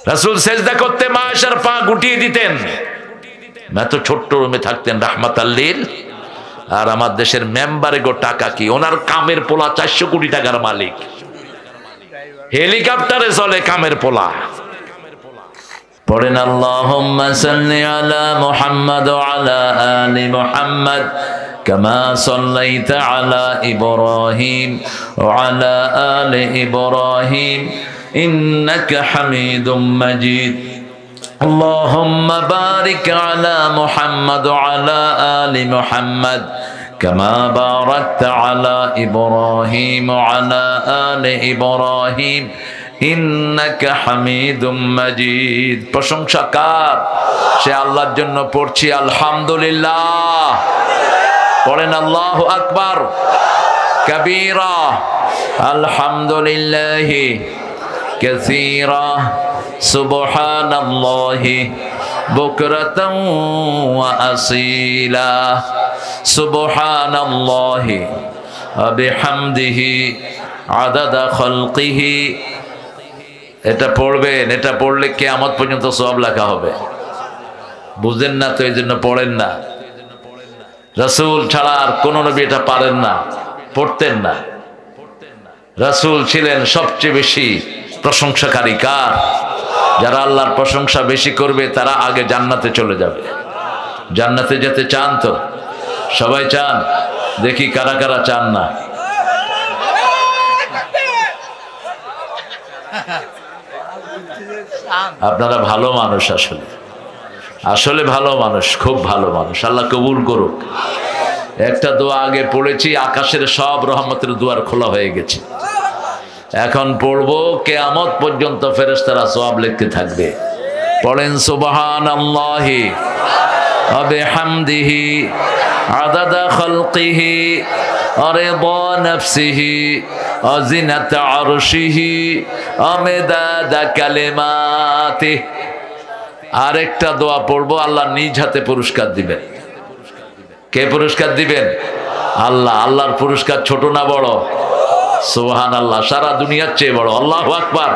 রাসূল সেজদা করতে মা আয়েশার পা গুটিয়ে দিতেন। এত ছোট্ট রুমে থাকতেন রাহমাতাল লিল। আর আমার দেশের মেম্বারে গো টাকা কি, ওনার কামের পোলা 400 কোটি টাকার মালিক, হেলিকপ্টারে চলে কামের পোলা। পড়েন আল্লাহুম্মা সাল্লি আলা মুহাম্মাদ ওয়া আলা আলি মুহাম্মাদ কামা সাল্লাইতা আলা ইব্রাহিম ওয়া আলা আলি ইব্রাহিম ইন্নাকা হামিদুম মাজিদ। আল্লাহুম্মা বারিক আলা মুহাম্মাদ ওয়া আলা আলি মুহাম্মাদ কামা বারাকতা আলা ইব্রাহিম ওয়া আলা আলি ইব্রাহিম ইন্নাকা হামিদুম মাজিদ। প্রশংসা কার? সে আল্লাহর জন্য পড়ছি আলহামদুলিল্লাহ। পড়েন আল্লাহু আকবার কাবীরা, আলহামদুলিল্লাহি কাসীরা, সুবহানাল্লাহি বুকরাতান ওয়া আসীলা, সুবহানাল্লাহি ওয়া বিহামদিহি আদাদা খালকিহি। এটা পড়বেন, এটা পড়লে কিয়ামত পর্যন্ত সওয়াব লেখা হবে। বুঝেন না তো এই জন্য পড়েন না। রাসূল ছাড়া আর কোন নবী এটা পারেন না, পড়তেন না। রাসূল ছিলেন সবচেয়ে বেশি প্রশংসাকারী কার? যারা আল্লাহর প্রশংসা বেশি করবে তারা আগে জান্নাতে চলে যাবে। জান্নাতে যেতে চান তো? সবাই চান? দেখি কারা কারা চান না। আপনারা ভালো মানুষ, আসলে আসলে ভালো মানুষ, খুব ভালো মানুষ। আল্লাহ কবুল করুক। একটা দোয়া আগে পড়েছি, আকাশের সব রহমতের দুয়ার খোলা হয়ে গেছে। এখন পড়বো, কিয়ামত পর্যন্ত ফেরেশতারা সওয়াব লিখতে থাকবে। পড়েন সুবহানাল্লাহি ওয়া বিহামদিহি আদাদা খালকিহি ওয়া রিদা নাফসিহি ওয়া জিনাতা আরশিহি ওয়া মিদাদা কালিমাতিহি। আরেকটা দোয়া পড়বো, আল্লাহ নিজ হাতে পুরস্কার দিবেন। কে পুরস্কার দিবেন? আল্লাহ। আল্লাহর পুরস্কার ছোট না বড়? সুবহানাল্লাহ, সারা দুনিয়ার চেয়ে বড়। আল্লাহু আকবার।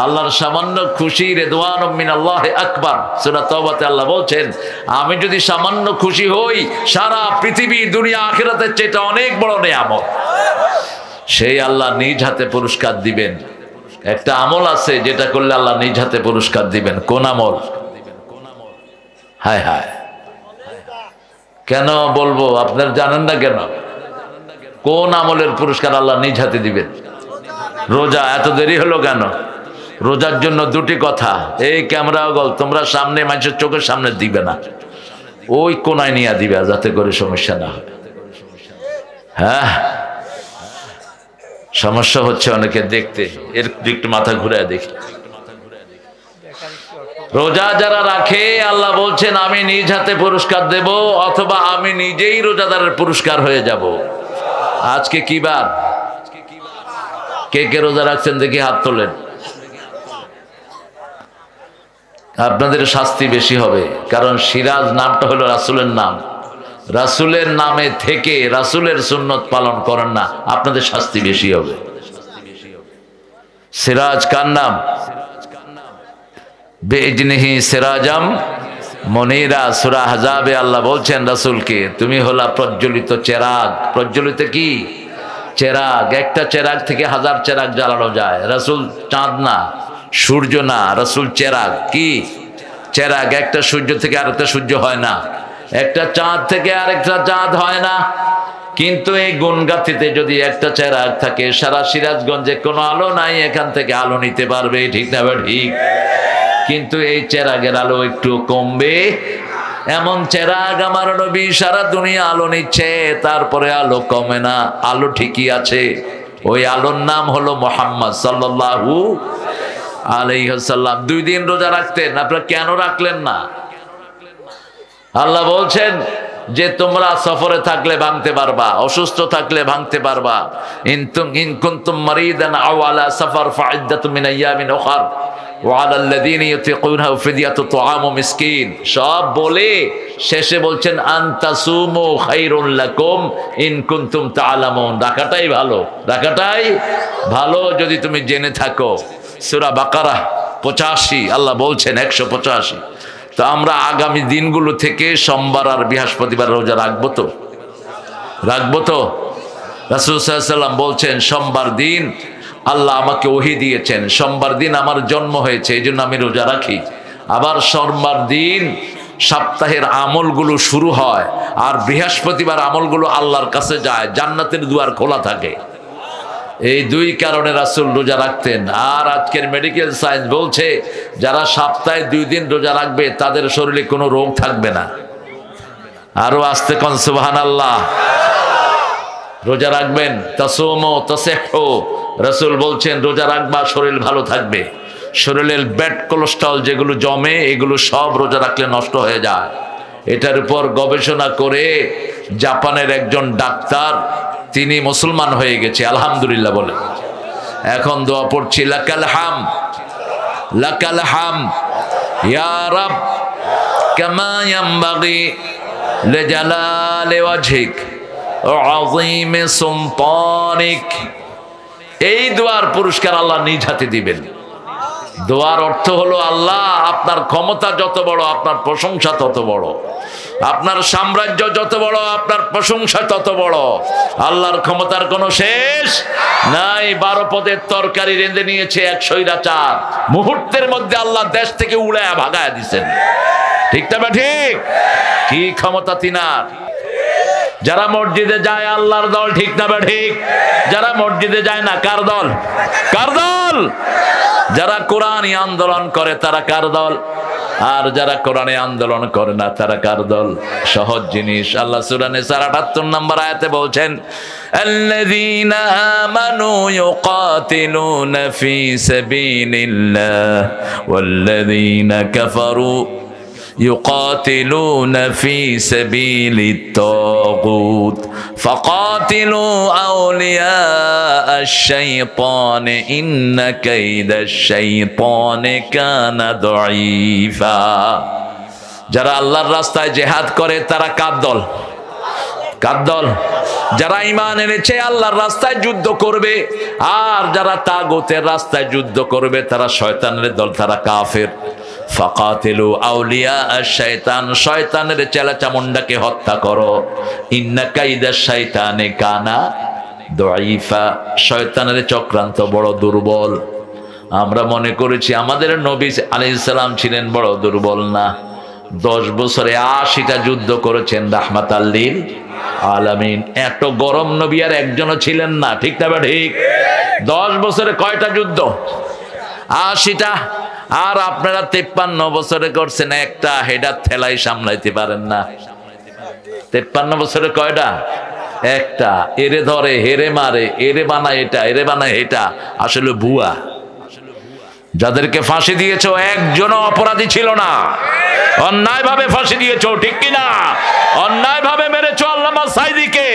আল্লাহর সামান্য খুশি, রিদওয়ানুম মিনাল্লাহি আকবার। সূরা তাওবাতে আল্লাহ বলছেন, আমি যদি সামান্য খুশি হই, সারা পৃথিবী দুনিয়া আখিরাতের চেয়ে এটা অনেক বড় নিয়ামত। সেই আল্লাহ নিজ হাতে পুরস্কার দিবেন। একটা আমল আছে যেটা করলে আল্লাহ নিজ হাতে পুরস্কার দিবেন। কোন আমল? হায় হায়, কেন বলবো? আপনারা জানেন না কেন? কোন আমলের পুরস্কার আল্লাহ নিজ হাতে দিবেন? রোজা। এত দেরি হলো কেন? রোজার জন্য দুটি কথা। এই ক্যামেরা গল তোমরা সামনে, মানুষের চোখের সামনে দিবে না, ওই কোনায় নিয়ে দিবে যাতে করে সমস্যা না হয়। হ্যাঁ, সমস্যা হচ্ছে অনেকে দেখতে, এর একটু মাথা ঘুরায় দেখি। রোজা যারা রাখে আল্লাহ বলছেন আমি নিজ হাতে পুরস্কার দেব, অথবা আমি নিজেই রোজাদারের পুরস্কার হয়ে যাব। আজকে কি বার? কে কে রোজা রাখছেন দেখি হাত তোলেন। আপনাদের শাস্তি বেশি হবে, কারণ সিরাজ নামটা হলো রাসূলের নাম। রাসূলের নামে থেকে রাসূলের সুন্নত পালন করেন না, আপনাদের শাস্তি বেশি হবে। সিরাজ কার নাম? বেইজনিহি সিরাজাম মুনীরা। সূরা আহজাবে আল্লাহ বলছেন রাসূলকে, তুমি হলা প্রজ্বলিত চেরাগ। প্রজ্বলিত কি? চেরাগ। একটা চেরাগ থেকে হাজার চেরাগ জ্বালানো যায়। রাসূল চাঁদ না, সূর্য না, রাসূল চেরাগ। কি চেরাগ? একটা সূর্য থেকে আরেকটা সূর্য হয় না, একটা চাঁদ থেকে আরেকটা চাঁদ হয় না। কিন্তু এই গুনগাতিতে যদি একটা চেরাগ থাকে, সারা সিরাজগঞ্জে কোনো আলো নাই, এখান থেকে আলো নিতে পারবে, ঠিক না? ঠিক। কিন্তু এই চেরাগের আলো একটু কমবে। এমন চেরাগ আমার নবী সারা দুনিয়া আলো নিচ্ছে, তারপরে আলো কমে না, আলো ঠিকই আছে। ওই আলোর নাম হলো মুহাম্মদ সাল্লাল্লাহু আলাইহি ওয়াসাল্লাম। 2 দিন রোজা রাখতেন, আপনারা কেন রাখলেন না? আল্লাহ বলছেন যে তোমরা সফরে থাকলে ভাঙতে পারবা, অসুস্থ থাকলে ভাঙতে পারবা। ইন কুনতুম মারিদান আও আলা সাফার ফাইদ্দাতুম মিন আইয়ামিন উখর ওয়া আলাল্লাযীনা ইয়াতিকুনহু ফিদিয়াতু তুআমু মিসকিন। সব বলে শেষে বলছেন আনতাসুমু খায়রুল লাকুম ইন কুনতুম তা'লামুন। রাখাটাই ভালো, রাখাটাই ভালো যদি তুমি জেনে থাকো। সূরা বাকারা 85, আল্লাহ বলছেন 185। তো আমরা আগামী দিনগুলো থেকে সোমবার আর বৃহস্পতিবার রোজা রাখবো তো? রাখবো তো? রাসূল সাল্লাল্লাহু আলাইহি ওয়াসাল্লাম বলছেন সোমবার দিন আল্লাহ আমাকে ওহী দিয়েছেন, সোমবার দিন আমার জন্ম হয়েছে, এই জন্য আমি রোজা রাখি। আবার সোমবার দিন সপ্তাহের আমলগুলো শুরু হয়, আর বৃহস্পতিবার আমলগুলো আল্লাহর কাছে যায়, জান্নাতের দুয়ার খোলা থাকে। এই দুই কারণে রাসূল রোজা রাখতেন। আর আজকের মেডিকেল সায়েন্স বলছে যারা সপ্তাহে 2 দিন রোজা রাখবে তাদের শরীরে কোনো রোগ থাকবে না। আরো আস্তে কোন সুবহানাল্লাহ। রোজা রাখবেন, তাসুমু তাসিহু, রাসূল বলছেন রোজা রাখবা শরীর ভালো থাকবে। শরীরের ব্যাড কোলেস্ট্রল যেগুলো জমে এগুলো সব রোজা রাখলে নষ্ট হয়ে যায়। এটার উপর গবেষণা করে জাপানের একজন ডাক্তার, তিনি মুসলমান হয়ে গেছে, আলহামদুলিল্লাহ বলে। এখন দোয়া পড়ছি, লাকাল হাম, লাকাল হাম ইয়া রাব কামা ইয়ামবাগি লিজালালি ওয়াজহিক ওয়া আযীমি সুলতানিক। এই দোয়ার পুরস্কার আল্লাহ নিজ হাতে দিবেন। দোয়ার অর্থ হলো আল্লাহ আপনার ক্ষমতা যত বড় আপনার প্রশংসা তত বড়, আপনার সাম্রাজ্য যত বড় আপনার প্রশংসা তত বড়। আল্লাহর ক্ষমতার কোনো শেষ নাই। 12 পদের তরকারি রেঁধে নিয়েছে 1 স্বৈরাচার, মুহূর্তের মধ্যে আল্লাহ দেশ থেকে উড়ায়া ভাগায়া দিচ্ছেন। ঠিক না ঠিক? কি ক্ষমতা তিনার। যারা মসজিদে যায় আল্লাহর দল, ঠিক না ঠিক? যারা মসজিদে যায় না কার দল? কার দল? যারা কোরআনী আন্দোলন করে তারা কার দল? আর যারা কোরআনে আন্দোলন করে না তারা কার দল? সহজ জিনিস। আল্লাহ সূরা নিসার 78 নম্বর আয়াতে বলছেন, আল্লাযীনা আমানু ইউকাতিলুনা ফী সাবিলিল্লাহ ওয়াল্লাযীনা কাফারু يقاتلون في سبيل الطاغوت فقاتلوا أولياء الشيطان إن كيد الشيطان كان ضعيفا। যারা আল্লাহর রাস্তায় জিহাদ করে তারা কার দল? কার দল? যারা ঈমান এনেছে আল্লাহর রাস্তায় যুদ্ধ করবে, আর যারা তাগুতের রাস্তায় যুদ্ধ করবে তারা শয়তানের দল, তারা কাফের। ফাকাতিলু আউলিয়া আশ-শাইতান, শয়তানের চেলাচামুন্ডাকে হত্যা করো। ইন্না কাইদাশ শাইতানে কানা দাঈফা, শয়তানের চক্রান্ত বড় দুর্বল। আমরা মনে করেছি আমাদের নবী আলাইহিস সালাম ছিলেন বড় দুর্বল, না। 10 বছরে 80টা যুদ্ধ করেছেন রাহমাতাল লিল আলামিন। এত গরম নবী আর একজনও ছিলেন না, ঠিক না ঠিক? 10 বছরে কয়টা যুদ্ধ? 80টা। আর আপনারা 53 বছরে করছেন একটা, হেডা ঠেলাই সামলাইতে পারেন না। 53 বছরে কয়টা? একটা। এরে ধরে, হেরে মারে, এরে বানায় এটা, এরে বানায় এটা, আসলে ভুয়া। যাদেরকে ফাঁসি দিয়েছো একজনও অপরাধী ছিল না, অন্যায় ভাবে ফাঁসি দিয়েছো, ঠিক কিনা? অন্যায় ভাবে মেরেছো আল্লামা সাইদিকে।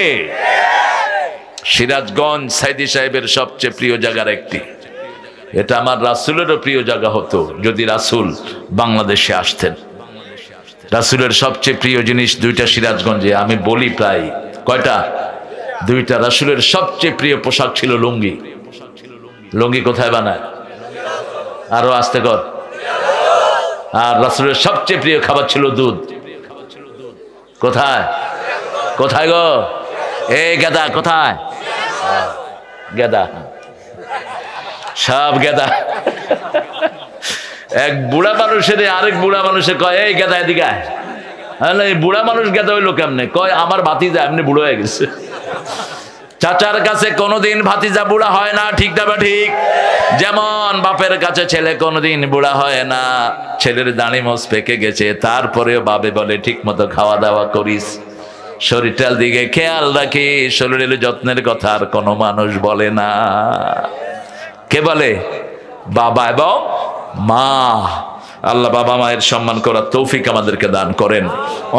সিরাজগঞ্জ সাইদি সাহেবের সবচেয়ে প্রিয় জায়গার একটি। এটা আমার রাসূলেরও প্রিয় জায়গা হতো যদি রাসূল বাংলাদেশে আসতেন। রাসূলের সবচেয়ে প্রিয় জিনিস 2টা সিরাজগঞ্জে, আমি বলি প্রায়। কয়টা? 2টা। রাসূলের সবচেয়ে প্রিয় পোশাক ছিল লুঙ্গি। লুঙ্গি কোথায় বানায়? আরো আস্তে কর। আর রাসূলের সবচেয়ে প্রিয় খাবার ছিল দুধ। কোথায়? কোথায় গো? এই গেদা কোথায়? গেদা, সব গেদা। এক বুড়া মানুষের আরেক বুড়া মানুষে কয়, এই গেদা এদিকে আয়। এই বুড়া মানুষ গেদা হইলো কেমনে? কয় আমার ভাতিজা এমনি বুড়ো হয়ে গেছে। চাচার কাছে কোনোদিন ভাতিজা বুড়া হয় না, ঠিক না ঠিক? যেমন বাপের কাছে ছেলে কোনোদিন বুড়া হয় না। ছেলের দাড়ি মোছ পেকে গেছে, তারপরেও বাবে বলে ঠিক মতো খাওয়া দাওয়া করিস, শরীরটার দিকে খেয়াল রাখি। শরীরের যত্নের কথা আর কোনো মানুষ বলে না। কে বলে? বাবা এবং মা। আল্লাহ বাবা মায়ের সম্মান করার তৌফিক আমাদেরকে দান করেন।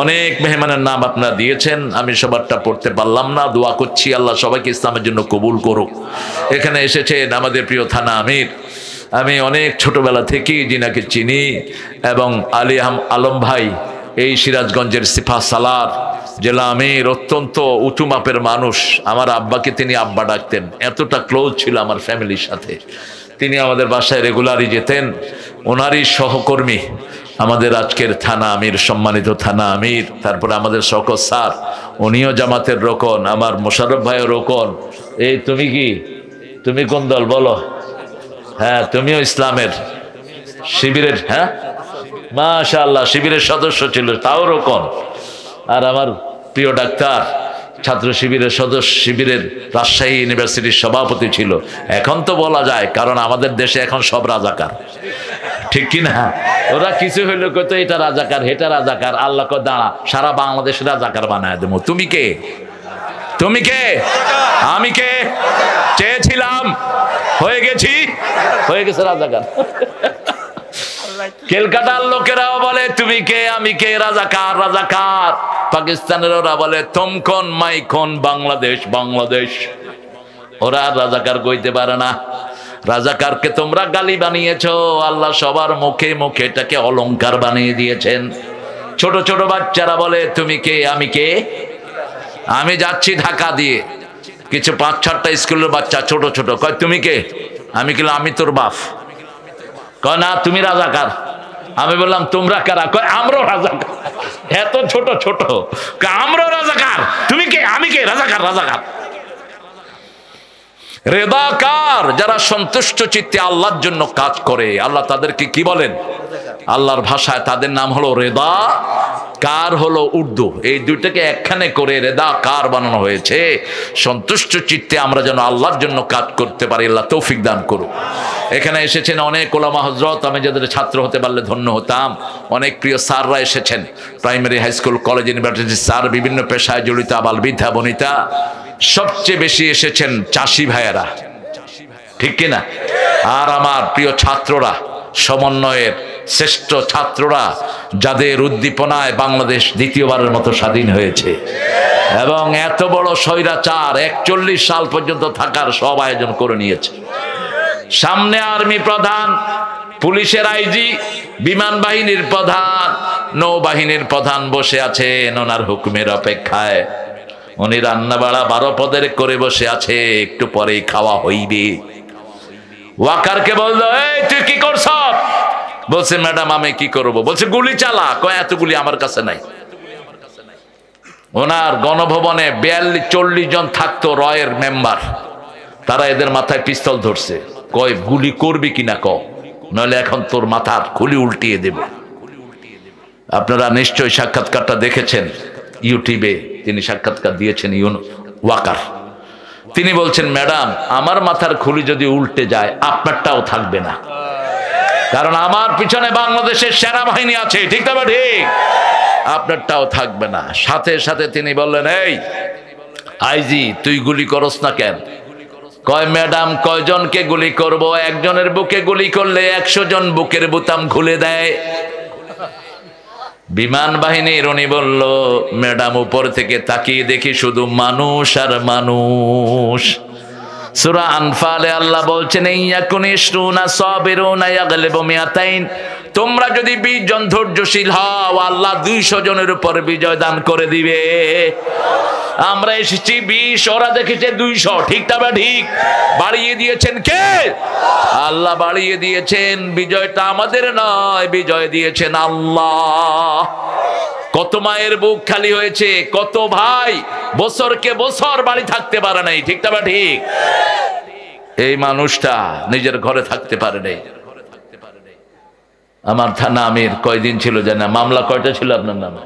অনেক মেহমানের নাম আপনারা দিয়েছেন, আমি সবারটা পড়তে পারলাম না। দোয়া করছি আল্লাহ সবাইকে ইসলামের জন্য কবুল করুক। এখানে এসেছেন আমাদের প্রিয় থানা আমির, আমি অনেক ছোটবেলা থেকেই জিনাকে চিনি, এবং আলী আলম ভাই এই সিরাজগঞ্জের সিফা সালার জেলা আমির, অত্যন্ত উঁচু মাপের মানুষ। আমার আব্বাকে তিনি আব্বা ডাকতেন, এতটা ক্লোজ ছিল আমার ফ্যামিলির সাথে। তিনি আমাদের বাসায় রেগুলারই যেতেন। ওনারই সহকর্মী আমাদের আজকের থানা আমির, সম্মানিত থানা আমির, তারপরে আমাদের শওকত স্যার, উনিও জামাতের রোকন, আমার মোশাররফ ভাইও রোকন। এই তুমি কি, তুমি কোন দল বলো? হ্যাঁ, তুমিও ইসলামের শিবিরের, হ্যাঁ মাশাআল্লাহ শিবিরের সদস্য ছিল, তাও রোকন। আর আমার প্রিয় ডাক্তার ছাত্র শিবিরের সদস্য, শিবিরের রাজশাহী ইউনিভার্সিটির সভাপতি ছিল। এখন তো বলা যায়, কারণ আমাদের দেশে এখন সব রাজাকার, ঠিক কিনা? ওরা কিছু হইলে কত এটা রাজাকার, হেটা রাজাকার, আল্লাহ কো দাঁড়া সারা বাংলাদেশ রাজাকার বানায় দেবো। তুমি কে? তুমি কে? আমি কে? চেয়েছিলাম, হয়ে গেছি, হয়ে গেছে রাজাকার। কেলকাটার লোকেরাও বলে তুমি কে, আমি কে, রাজাকার রাজাকার। পাকিস্তানের ওরা বলে তোমখন মাইখন, বাংলাদেশ বাংলাদেশ। ওরা রাজাকার কইতে পারে না। রাজাকারকে তোমরা গালি বানিয়েছো, আল্লাহ সবার মুখে মুখে এটাকে অলংকার বানিয়ে দিয়েছেন। ছোট ছোট বাচ্চারা বলে তুমি কে, আমি কে। আমি যাচ্ছি ঢাকা দিয়ে, কিছু 5-6টা স্কুলের বাচ্চা ছোট ছোট, কয় তুমি কে? আমি বললাম আমি তোর বাপ। কয় না তুমি রাজাকার। আমি বললাম তোমরা কারা? কয় আমরাও রাজাকার। এত ছোট ছোট, আমরাও রাজাকার। তুমি কে? আমি কে? রাজাকার রাজাকার। রেদাকার যারা সন্তুষ্ট চিত্তে আল্লাহর জন্য কাজ করে, আল্লাহ তাদেরকে কি বলেন? আল্লাহর ভাষায় তাদের নাম হলো রেদা, কার হলো উর্দু। এই দুইটাকে একখানে করে রেদা কার বানানো হয়েছে। সন্তুষ্ট চিত্তে আমরা যেন আল্লাহর জন্য কাজ করতে পারি, আল্লাহ তৌফিক দান করুক। এখানে এসেছেন অনেক ওলামা হযরত, আমি যাদের ছাত্র হতে পারলে ধন্য হতাম। অনেক প্রিয় স্যাররা এসেছেন, primary, high school, college, university sir, বিভিন্ন পেশায় জড়িত আবাল বৃদ্ধা বনিতা। সবচেয়ে বেশি এসেছেন চাষি ভাইয়েরা, ঠিক কিনা? আর আমার প্রিয় ছাত্ররা, সমন্বয়ের শ্রেষ্ঠ ছাত্ররা, যাদের উদ্দীপনায় বাংলাদেশ দ্বিতীয়বারের মতো স্বাধীন হয়েছে এবং এত বড় স্বৈরাচার 41 সাল পর্যন্ত থাকার সব আয়োজন করে নিয়েছে। সামনে আর্মি প্রধান, পুলিশের আইজি, বিমান বাহিনীর প্রধান, নৌবাহিনীর প্রধান বসে আছেন ওনার হুকুমের অপেক্ষায়। উনি রান্না বাড়া 12 পদের করে বসে আছে, একটু পরেই খাওয়া হইবে। ওয়াকারকে বললো এই তুই কি করছ? বলছে ম্যাডাম আমি কি করব? বলছে গুলি চালা। কয় এত গুলি আমার কাছে নাই। ওনার গণভবনে 42-40 জন থাকতো রয়ের মেম্বার, তারা এদের মাথায় পিস্তল ধরছে। কয় গুলি করবি কিনা ক, নইলে এখন তোর মাথার খুলি উল্টিয়ে দেব। আপনারা নিশ্চয়ই সাক্ষাৎকারটা দেখেছেন ইউটিউবে, তিনি সাক্ষাৎকার দিয়েছেন ওয়াকার। তিনি বলছেন ম্যাডাম আমার মাথার খুলি যদি উল্টে যায় আপনারটাও থাকবে না, কারণ আমার পিছনে বাংলাদেশের সেনাবাহিনী আছে, ঠিক না? ঠিক, আপনারটাও থাকবে না। সাথে সাথে তিনি বললেন এই আইজি তুই গুলি করস না কেন? কয় ম্যাডাম কয়জনকে গুলি করব? একজনের বুকে গুলি করলে 100 জন বুকের বোতাম খুলে দেয়। বিমান বাহিনীর উনি বলল ম্যাডাম উপর থেকে তাকিয়ে দেখি শুধু মানুষ আর মানুষ। সূরা আনফালে আল্লাহ বলছেন ইয়াকুনিশরুনা সাবিরুনা ইয়াগলিবু মিয়াতাইন, তোমরা যদি 20 জন ধৈর্যশীল হও আল্লাহ 200 জনের উপর বিজয় দান করে দিবে। আমরা এসেছি 20, ওরা দেখেছে 200, ঠিক না? ঠিক। বাড়িয়ে দিয়েছেন কে? আল্লাহ বাড়িয়ে দিয়েছেন। বিজয়টা আমাদের নয়, বিজয় দিয়েছেন আল্লাহ। কত মায়ের বুক খালি হয়েছে, কত ভাই বছরকে বছর বাড়ি থাকতে পারে নাই, ঠিক না? ঠিক। এই মানুষটা নিজের ঘরে থাকতে পারে নাই। আমার থানা আমির কয়দিন ছিল জানা? মামলা কয়টা ছিল আপনার নামে?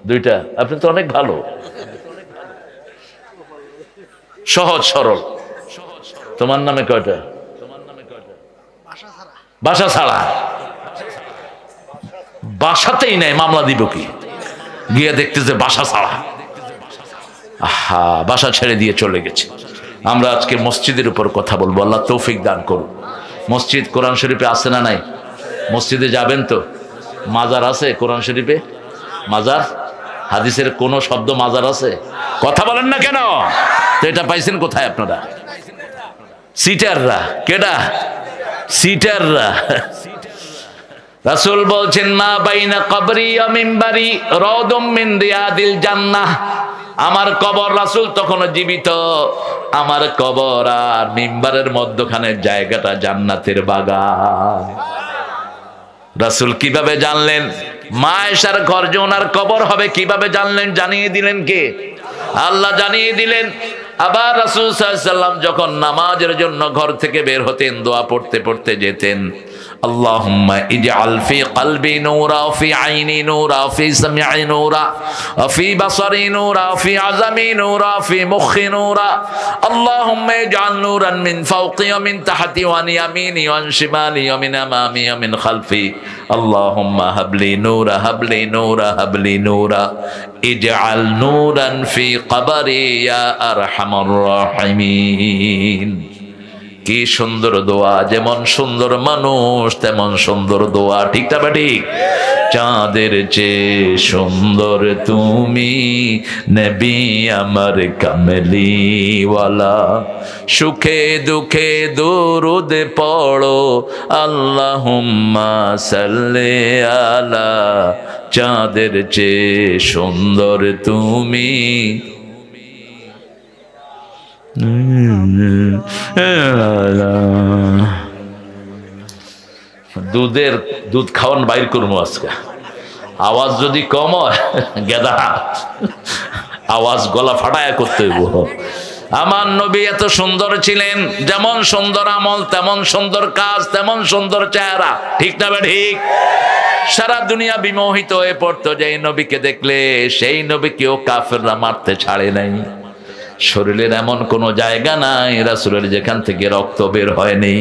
2টা। আপনি তো অনেক ভালো, সহজ সরল। তোমার নামে কয়টা? বাসা ছাড়া। বাসাতেই নাই, মামলা দিব কি? গিয়ে দেখতেছে বাসা ছাড়া। আহা, বাসা ছেড়ে দিয়ে চলে গেছে। আমরা আজকে মসজিদের উপর কথা বলবো, আল্লাহ তৌফিক দান করুন। মসজিদ কোরআন শরীফে আছে না নাই? মসজিদে যাবেন তো? মাজার আছে কোরআন শরীফে? মাজার হাদিসের কোন শব্দ মাজার আছে? কথা বলেন না কেন? তো এটা পাইছেন কোথায় আপনারা? সিটাররা। কেডা? সিটাররা। রাসূল বলছেন মা বাইনা কবরি ওয়া মিম্বারি রাউদুম মিন রিয়াদিল জান্নাহ, আমার কবর, রাসূল তখনও জীবিত, আমার কবর আর মিম্বারের মধ্যখানের জায়গাটা জান্নাতের বাগান। রাসূল কিভাবে জানলেন? মা আয়েশার ঘর যে ওনার কবর হবে কিভাবে জানলেন? জানিয়ে দিলেন কে? আল্লাহ জানিয়ে দিলেন। আবার রাসূল সাল্লাল্লাহু আলাইহি ওয়াসাল্লাম যখন নামাজের জন্য ঘর থেকে বের হতেন, দোয়া পড়তে পড়তে যেতেন, আল্লাহুম্মা ইজআল ফি কলবি নূরা, ফি আইনি নূরা, ফি সামঈ নূরা, ফি বাসারি নূরা, ফি আযামি নূরা, ফি মুখি নূরা, আল্লাহুম্মা ইজআল নূরান মিন ফাওকি ওয়া মিন তাহতি ওয়া আন ইয়ামিনি ওয়া আন শিমালি ওয়া মিন আমামি ওয়া মিন খালফি, আল্লাহুম্মা হাবলি নূরা, হাবলি নূরা, হাবলি নূরা, ইজআল নূরান ফি কবরি ইয়া আরহামার রাহিমিন। কি সুন্দর দোয়া, যেমন সুন্দর মানুষ তেমন সুন্দর দোয়া, ঠিক না ঠিক? চাঁদের চেয়ে সুন্দর তুমি নবী আমার কামলিওয়ালা, সুখে দুঃখে দরুদ পড়ো আল্লাহুম্মা সাল্লি আলা, চাঁদের চেয়ে সুন্দর তুমি। দুধ খাওয়ান বাইর করবো আজকে, আওয়াজ যদি কম হয় গেদা আওয়াজ গলা ফাটায়া করতে হইব। আমার নবী এত সুন্দর ছিলেন, যেমন সুন্দর আমল তেমন সুন্দর কাজ, তেমন সুন্দর চেহারা, ঠিক না ঠিক? সারা দুনিয়া বিমোহিত হয়ে পড়তো যে এই নবীকে দেখলে, সেই নবীকেও কাফেররা মারতে ছাড়ে নাই। শরীরের এমন কোন জায়গা নাই রাসূলের যেখান থেকে রক্ত বের হয়নি।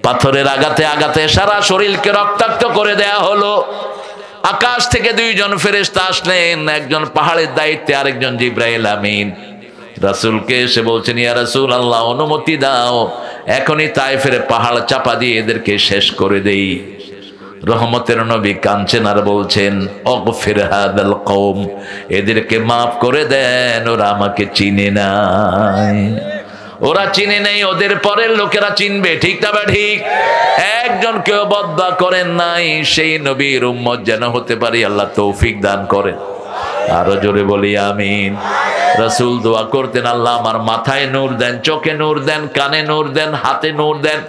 পাথরের আঘাতে আঘাতে সারা শরীরকে রক্তাক্ত করে দেয়া হলো। আকাশ থেকে দুইজন ফেরেশতা আসলেন, একজন পাহাড়ের দায়িত্বে, আরেকজন জিবরাইল আমিন। রাসূলকে এসে বলছেন, ইয়া রাসূলুল্লাহ, অনুমতি দাও, এখনই তায়েফের পাহাড় চাপা দিয়ে এদেরকে শেষ করে দেই। রহমতের নবী কাঁদছেন আর বলছেন, অগফির হাদাল কওম, এদেরকে মাফ করে দেন, ওরা আমাকে চিনে নাই, ওরা চিনে নেই, ওদের পরের লোকেরা চিনবে, ঠিক না ঠিক? একজন কেউ বদদুয়া করেন নাই, সেই নবীর উম্মত যেন হতে পারি, আল্লাহ তৌফিক দান করেন। আরো জোরে বলি আমিন। রাসূল দোয়া করতেন, আল্লাহ আমার মাথায় নূর দেন, চোখে নূর দেন, কানে নূর দেন, হাতে নূর দেন,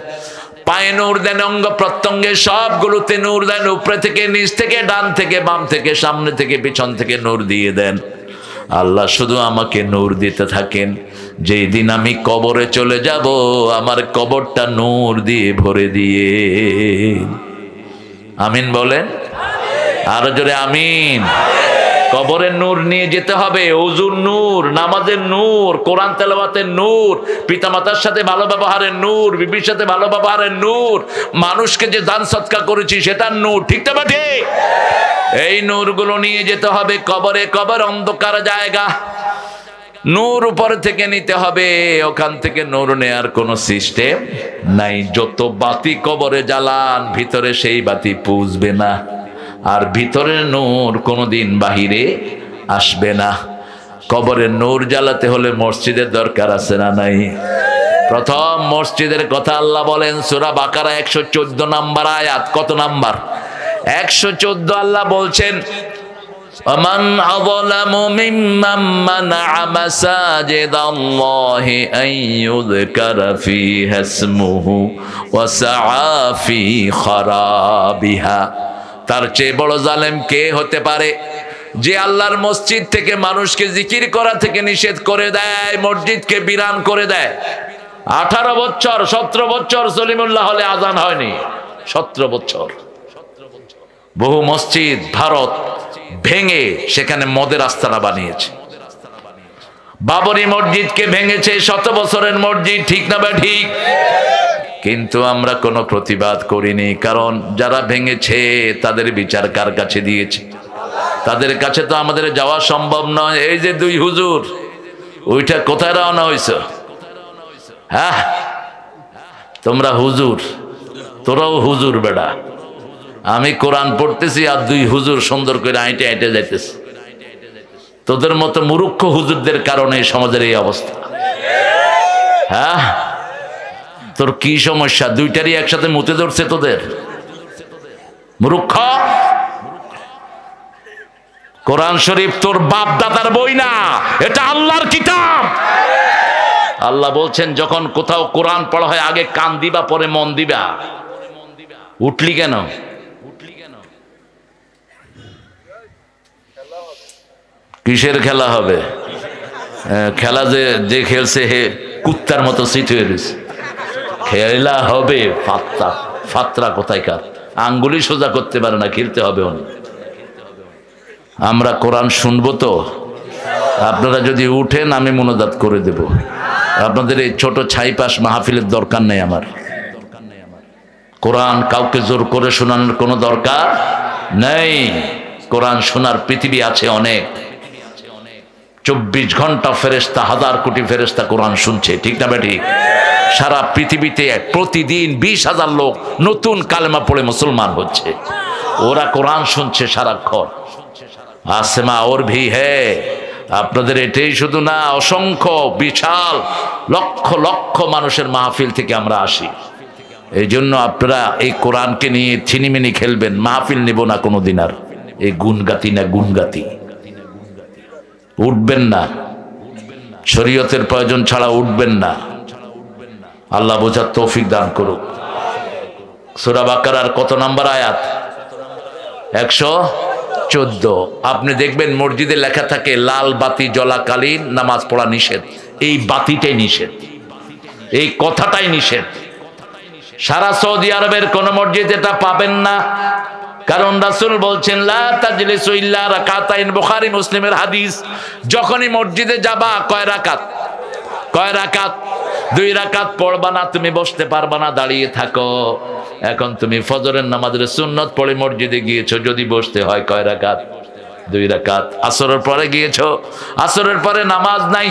পায়ে নূর দেন, অঙ্গ প্রত্যঙ্গে সবগুলোতে নূর দেন, উপরে থেকে নিচ থেকে, ডান থেকে বাম থেকে, সামনে থেকে পিছন থেকে নূর দিয়ে দেন। আল্লাহ শুধু আমাকে নূর দিতে থাকেন, যেই দিন আমি কবরে চলে যাব আমার কবরটা নূর দিয়ে ভরে দিয়ে। আমিন বলেন, আরো জোরে আমিন। কবরের নূর নিয়ে যেতে হবে, ওযুর নূর, নামাজের নূর, কোরআন তেলাওয়াতের নূর, পিতামাতার সাথে ভালো ব্যবহারের নূর, বিবির সাথে ভালো ব্যবহারের নূর, মানুষকে যে দান সৎকার করেছি সেটার নূর, ঠিক না ঠিক? এই নূরগুলো নিয়ে যেতে হবে কবরে। কবর অন্ধকার জায়গা, নূর উপর থেকে নিতে হবে, ওখান থেকে নূর নেয়ার কোনো সিস্টেম নাই। যত বাতি কবরে জ্বালান, ভিতরে সেই বাতি পুষবে না, আর ভিতরের নূর কোনোদিন বাহিরে আসবে না। কবরের নূর জ্বালাতে হলে মসজিদের দরকার আছে না নাই? প্রথম মসজিদের কথা আল্লাহ বলেন সূরা বাকারা 114 নম্বর আয়াত। কত নাম্বার? 114। আল্লাহ বলছেন, ومن أظلم ممن منع مساجد الله أن يذكر فيها اسمه وسعى في خرابها। তার চেয়ে বড় জালেম কে হতে পারে যে আল্লাহর মসজিদ থেকে মানুষকে জিকির করা থেকে নিষেধ করে দেয়, মসজিদকে বিরান করে দেয়। 18 বছর 17 বছর সলিমুল্লাহ হলে আজান হয়নি, 17 বছর। বহু মসজিদ ভারত ভেঙে সেখানে মদের আস্তানা বানিয়েছে। বাবরি মসজিদকে ভেঙেছে, 100 বছরের মসজিদ, ঠিক না বা ঠিক? কিন্তু আমরা কোনো প্রতিবাদ করিনি, কারণ যারা ভেঙেছে তাদের বিচার কার কাছে দিয়েছে? তাদের কাছে তো আমাদের যাওয়া সম্ভব নয়। এই যে 2 হুজুর, ওইটা কোথায় রওনা হয়েছে? হ্যাঁ, তোমরা হুজুর, তোরাও হুজুর বেটা। আমি কোরআন পড়তেছি আর 2 হুজুর সুন্দর করে আইটে আইটে যাইতেছে। তোদের মতো মূর্খ হুজুরদের কারণে সমাজের এই অবস্থা। হ্যাঁ, তোর কি সমস্যা? 2টারই একসাথে মুতে ধরছে তোদের, মূর্খ। কোরআন শরীফ তোর বাপ দাদার বই না, এটা আল্লাহর কিতাব। আল্লাহ বলছেন যখন কোথাও কোরআন পড়া হয় আগে কান দিবা পরে মন দিবা। উঠলি কেন? কিসের খেলা হবে? খেলা যে খেলছে হে কুত্তার মতো সিট হয়ে গেছে। খেলা হবে ফাত্রা কোথায়কার, আঙ্গুলি সোজা করতে পারে না, খেলতে হবে অনেক। আমরা কোরআন শুনবো তো, আপনারা যদি উঠেন আমি মুনাজাত করে দেব। আপনাদের এই ছোট ছাইপাশ মাহফিলের দরকার নেই আমার। কোরআন কাউকে জোর করে শোনানোর কোনো দরকার নেই। কোরআন শোনার পৃথিবী আছে অনেক। 24 ঘন্টা ফেরেশতা, 1000 কোটি ফেরেশতা কোরআন শুনছে, ঠিক না ঠিক? সারা পৃথিবীতে প্রতিদিন 20,000 লোক নতুন কালেমা পড়ে মুসলমান হচ্ছে। ওরা কোরআন শুনছে সারাক্ষণ। আসমা ওর ভি হে। আপনাদের এটাই শুধু না, অসংখ্য বিশাল লক্ষ লক্ষ মানুষের মাহফিল থেকে আমরা আসি। এই জন্য আপনারা এই কোরআনকে নিয়ে ছিনিমিনি খেলবেন, মাহফিল নিব না কোনোদিন আর। এই গুনগাতি না গুনগাতি উঠবেন না, শরীয়তের প্রয়োজন ছাড়া উঠবেন না। আল্লাহ বোঝার তৌফিক দান করুক। সূরা বাকারার কত নম্বর আয়াত? 114। আপনি দেখবেন মসজিদে লেখা থাকে লাল বাতি জ্বলাকালীন নামাজ পড়া নিষেধ। এই বাতিটাই নিষেধ, এই কথাটাই নিষেধ। সারা সৌদি আরবের কোন মসজিদে এটা পাবেন না, কারণ রাসূল বলছেন লা তাজলিসু ইল্লা রাকাতাইন, বুখারী মুসলিমের হাদিস। যখনই মসজিদে যাবা কয় রাকাত? 2 রাকাত পড়বা না, তুমি বসতে পারবা না, দাঁড়িয়ে থাকো। এখন তুমি ফজরের নামাজের সুন্নত পড়ে মসজিদে গিয়েছো, যদি বসতে হয় কয় রাকাত? 2 রাকাত। আসরের পরে গিয়েছো, আসরের পরে নামাজ নাই।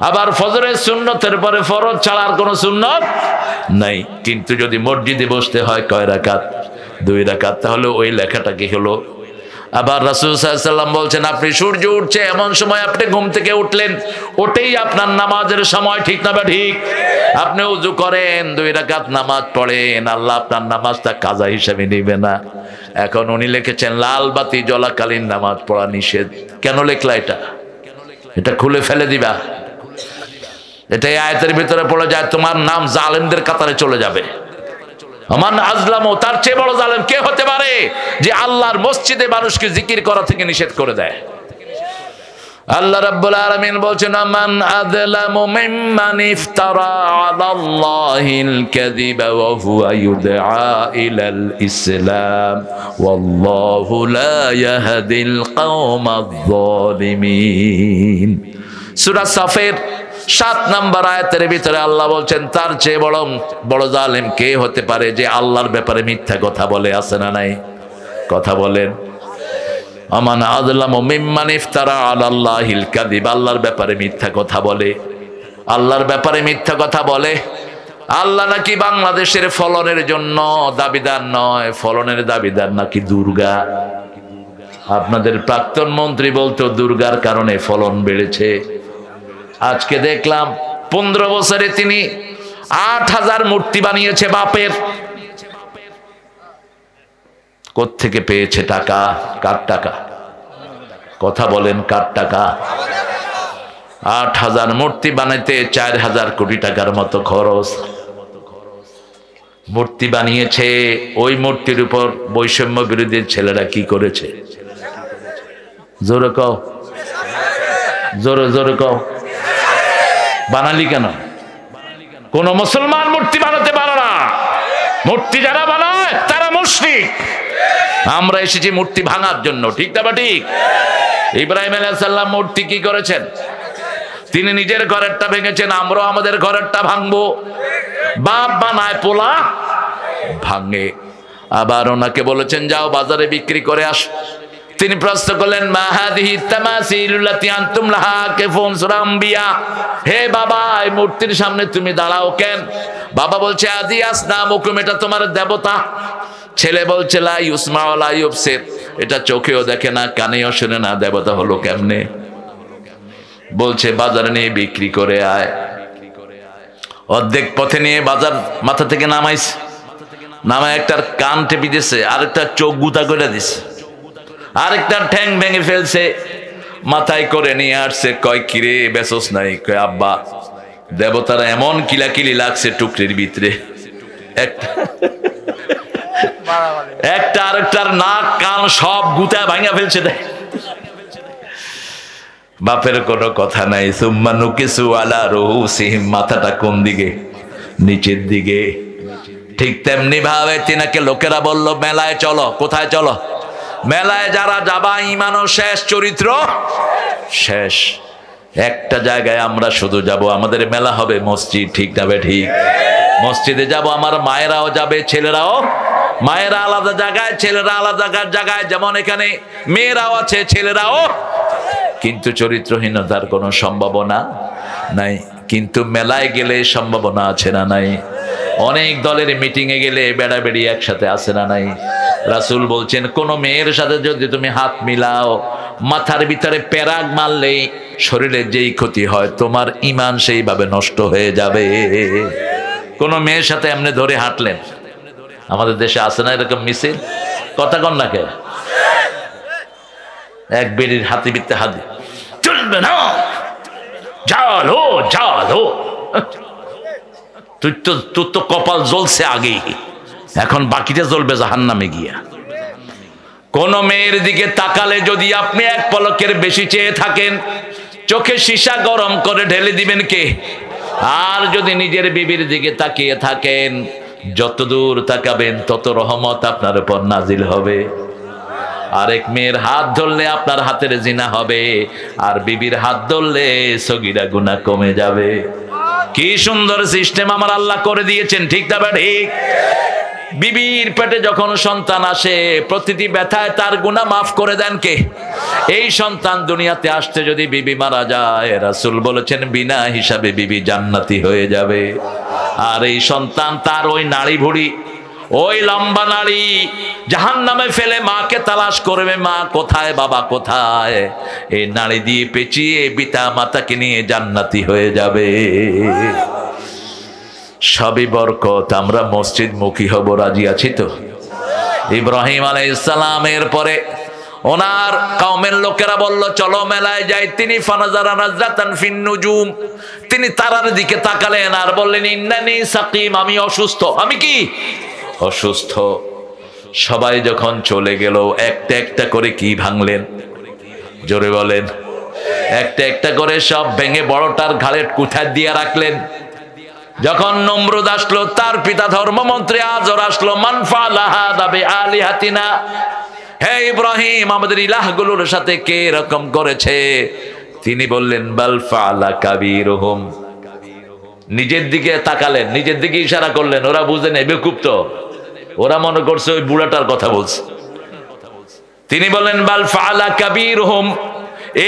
আবার ফজরের সুন্নতের পরে ফরজ ছাড়া আর কোনো সুন্নত নাই, কিন্তু যদি মসজিদে বসতে হয় কয় রাকাত? 2 রাকাত। তাহলে ওই লেখাটা কি হলো? আবার রাসূল সাল্লাল্লাহু আলাইহি ওয়াসাল্লাম বলছেন আপনি সূর্য উঠছে এমন সময় আপনি ঘুম থেকে উঠলেন, ওটাই আপনার নামাজের সময়, ঠিক না বা ঠিক? আপনি ওযু করেন, 2 রাকাত নামাজ পড়েন, আল্লাহ আপনার নামাজটা কাজা হিসেবে নেবে না। এখন উনি লিখেছেন লাল বাতি জ্বলাকালীন নামাজ পড়া নিষেধ। কেন লিখলা এটা? এটা খুলে ফেলে দিবা। এটা এই আয়াতের ভিতরে পড়ে যায়, তোমার নাম জালেমদের কাতারে চলে যাবে। আমান আজলামু, তার চেয়ে বড় জালেম কে হতে পারে যে আল্লাহর মসজিদে মানুষকে জিকির করা থেকে নিষেধ করে দেয়? আল্লাহ রাব্বুল আলামিন বলছেন আমান আযলামু মিম্মান ইফতারা আলাল্লাহিল কাযিবা ওয়া হুয়া ইউদআ ইলাল ইসলাম ওয়াল্লাহু লা ইয়াহদিল কওমায যালিমিন। সূরা সাফের 7 নম্বর আয়াতের ভিতরে আল্লাহ বলছেন তার চেয়ে বড় জালেম কে হতে পারে যে আল্লাহর ব্যাপারে মিথ্যা কথা বলে? আছে না নাই? কথা বলেন। আমান আযলামু মিম্মান ইফতারা আলাল্লাহিল কাযিব, আল্লাহর ব্যাপারে মিথ্যা কথা বলে। আল্লাহর ব্যাপারে মিথ্যা কথা বলে। আল্লাহ নাকি বাংলাদেশের ফলনের জন্য দাবিদার নয়, ফলনের দাবিদার নাকি দুর্গা। আপনাদের প্রাক্তন মন্ত্রী বলতো দুর্গার কারণে ফলন বেড়েছে। আজকে দেখলাম 15 বছরে তিনি 8000 মূর্তি বানিয়েছে বাপের। কোত্থেকে পেয়েছে টাকা? কার টাকা? কথা বলেন, কার টাকা? 8000 মূর্তি বানাইতে 4000 কোটি টাকার মতো খরচ। মূর্তি বানিয়েছে, ওই মূর্তির উপর বৈষম্য বিরোধী ছেলেরা কি করেছে? জোরে কও, জোরে জোরে কও। বানালি কেন? কোন মুসলমান মূর্তি বানাতে পারে না। মূর্তি যারা বানায় তারা মুশরিক। আমরা এসেছি মূর্তি ভাঙার জন্য, ঠিক না বা ঠিক? ইব্রাহিম আলাইহিস সালাম মূর্তি কি করেছেন? তিনি নিজের ঘরেরটা ভেঙেছেন, আমরাও আমাদের ঘরেরটা ভাঙবো। বাপ বানায়, পোলা ভাঙে। আবার ওনাকে বলেছেন যাও বাজারে বিক্রি করে আস। তিনি প্রশ্ন করলেন মা হাদিহি তামাসিলুল্লাতি আনতুম লাহা কাফুন, সূরা আম্বিয়া। হে বাবা, এই মূর্তির সামনে তুমি দাঁড়াও কেন? বাবা বলছে আদি আসনামুকুম, এটা তোমার দেবতা। ছেলে বলছে লা ইউসমা ওয়ালা ইউবসির, এটা চোখেও দেখে না, কানেও শোনে না, দেবতা হলো কেমনে? বলছে বাজারে নিয়ে বিক্রি করে আয়। অর্ধেক পথে নিয়ে বাজার মাথা থেকে নামাইছে, নামায় একটার কান টেপি দিছে, আরেকটা চোখ গুতা করে দিছে। আরেকটা ঠ্যাং ভেঙে ফেলছে, মাথায় করে নিয়ে আসছে। কয় কিরে বেসোস নাই? কয় আব্বা দেবতারা এমন কিলাকিলি লাগছে টুকরির ভিতরে, একটা আরেকটার নাক কান সব গুতায় ভাঙা ফেলছে। দেখ বাপের কোনো কথা নাই। সুম্মা নুকিসু আলা রুউসিহিম, মাথাটা কোন দিকে? নিচের দিকে। ঠিক তেমনি ভাবে তিনাকে লোকেরা বলল মেলায় চলো। কোথায় চলো? মেলায় যারা যাবা ঈমানও শেষ, চরিত্র শেষ। একটা জায়গায় আমরা শুধু যাব, আমাদের মেলা হবে মসজিদ। ঠিক না বে ঠিক? মসজিদে যাব, আমার মায়েরাও যাবে, ছেলেরাও। মায়েরা আলাদা জায়গায়, ছেলেরা আলাদা জায়গায়, যেমন এখানে মেয়েরাও আছে, ছেলেরাও। কিন্তু চরিত্রহীনতার কোনো সম্ভাবনা নাই। কিন্তু মেলায় গেলে সম্ভাবনা আছে না নাই? অনেক দলের মিটিং এ গেলে বেড়াবেড়ি একসাথে আছে না নাই? রাসূল বলছেন কোন মেয়ের সাথে যদি তুমি হাত মিলাও, মাথার ভিতরে পেরাগ মারলেই শরীরের যেই ক্ষতি হয়, তোমার ঈমান সেইভাবে নষ্ট হয়ে যাবে। কোন মেয়ের সাথে এমনি ধরে হাঁটলেন, আমাদের দেশে আছে না এরকম মিছিল? কথা কন না কে? এক বেড়ির হাতি বিত্তে হাতি, চলবে না, জালো জালো। তোর তো কপাল জ্বলছে আগেই, এখন বাকিটা জ্বলবে জাহান্নামে গিয়া। কোন মেয়ের দিকে তাকালে যদি আপনি এক পলকের বেশি চেয়ে থাকেন, চোখে সীসা গরম করে ঢেলে দিবেন কে? আর যদি নিজের বিবির দিকে তাকিয়ে থাকেন, যত দূর তাকাবেন তত রহমত আপনার উপর নাজিল হবে। আরেক মেয়ের হাত ধরলে আপনার হাতের জিনা হবে, আর বিবির হাত ধরলে সগীরা গুনাহ কমে যাবে। কি সুন্দর সিস্টেম আমার আল্লাহ করে দিয়েছেন। ঠিক না ঠিক? বিবির পেটে যখন সন্তান আসে, প্রতিটি ব্যথায় তার গুনাহ মাফ করে দেন কে? এই সন্তান দুনিয়াতে আসতে যদি বিবি মারা যায়, রাসূল বলেছেন বিনা হিসাবে বিবি জান্নাতি হয়ে যাবে। আর এই সন্তান তার ওই নাড়ি ভুড়ি, ওই লম্বা নাড়ি জাহান্নামে ফেলে মাকে তালাশ করবে, মা কোথায়, বাবা কোথায়। এই নাড়ি দিয়ে পেঁচিয়ে পিতা মাতাকে নিয়ে জান্নাতি হয়ে যাবে। সবই বরকত। আমরা মসজিদ মুখী হব, রাজি আছি তো? ইব্রাহিম আলাইহিস সালামের পরে ওনার কওমের লোকেরা বলল চলো মেলায় যাই। তিনি ফানাজারা নাজরাতান ফিন নুজুম, তিনি তারার দিকে তাকালেন আর বললেন ইন্নানি সাকিম, আমি অসুস্থ। আমি কি অসুস্থ? সবাই যখন চলে গেল, একটা একটা করে কি ভাঙলেন? জোরে বলেন। একটা একটা করে সব ভেঙে বড়টার ঘাড়ে কুঠার দিয়ে রাখলেন। যখন নমরুদ আসলো, তার পিতা ধর্মমন্ত্রী আজর আসলো, মান ফাআলা হাযা বিআলিহাতিনা, হে ইব্রাহিম আমাদের ইলাহগুলোর সাথে কে এরকম করেছে? তিনি বললেন বাল ফাআলা কাবীরুহুম। নিজের দিকে তাকালেন, নিজের দিকে ইশারা করলেন। ওরা বুঝে নেবে খুব, তো ওরা মনে করছে ওই বুড়াটার কথা বলছে। তিনি বললেন বাল ফাআলা কাবীরুহুম,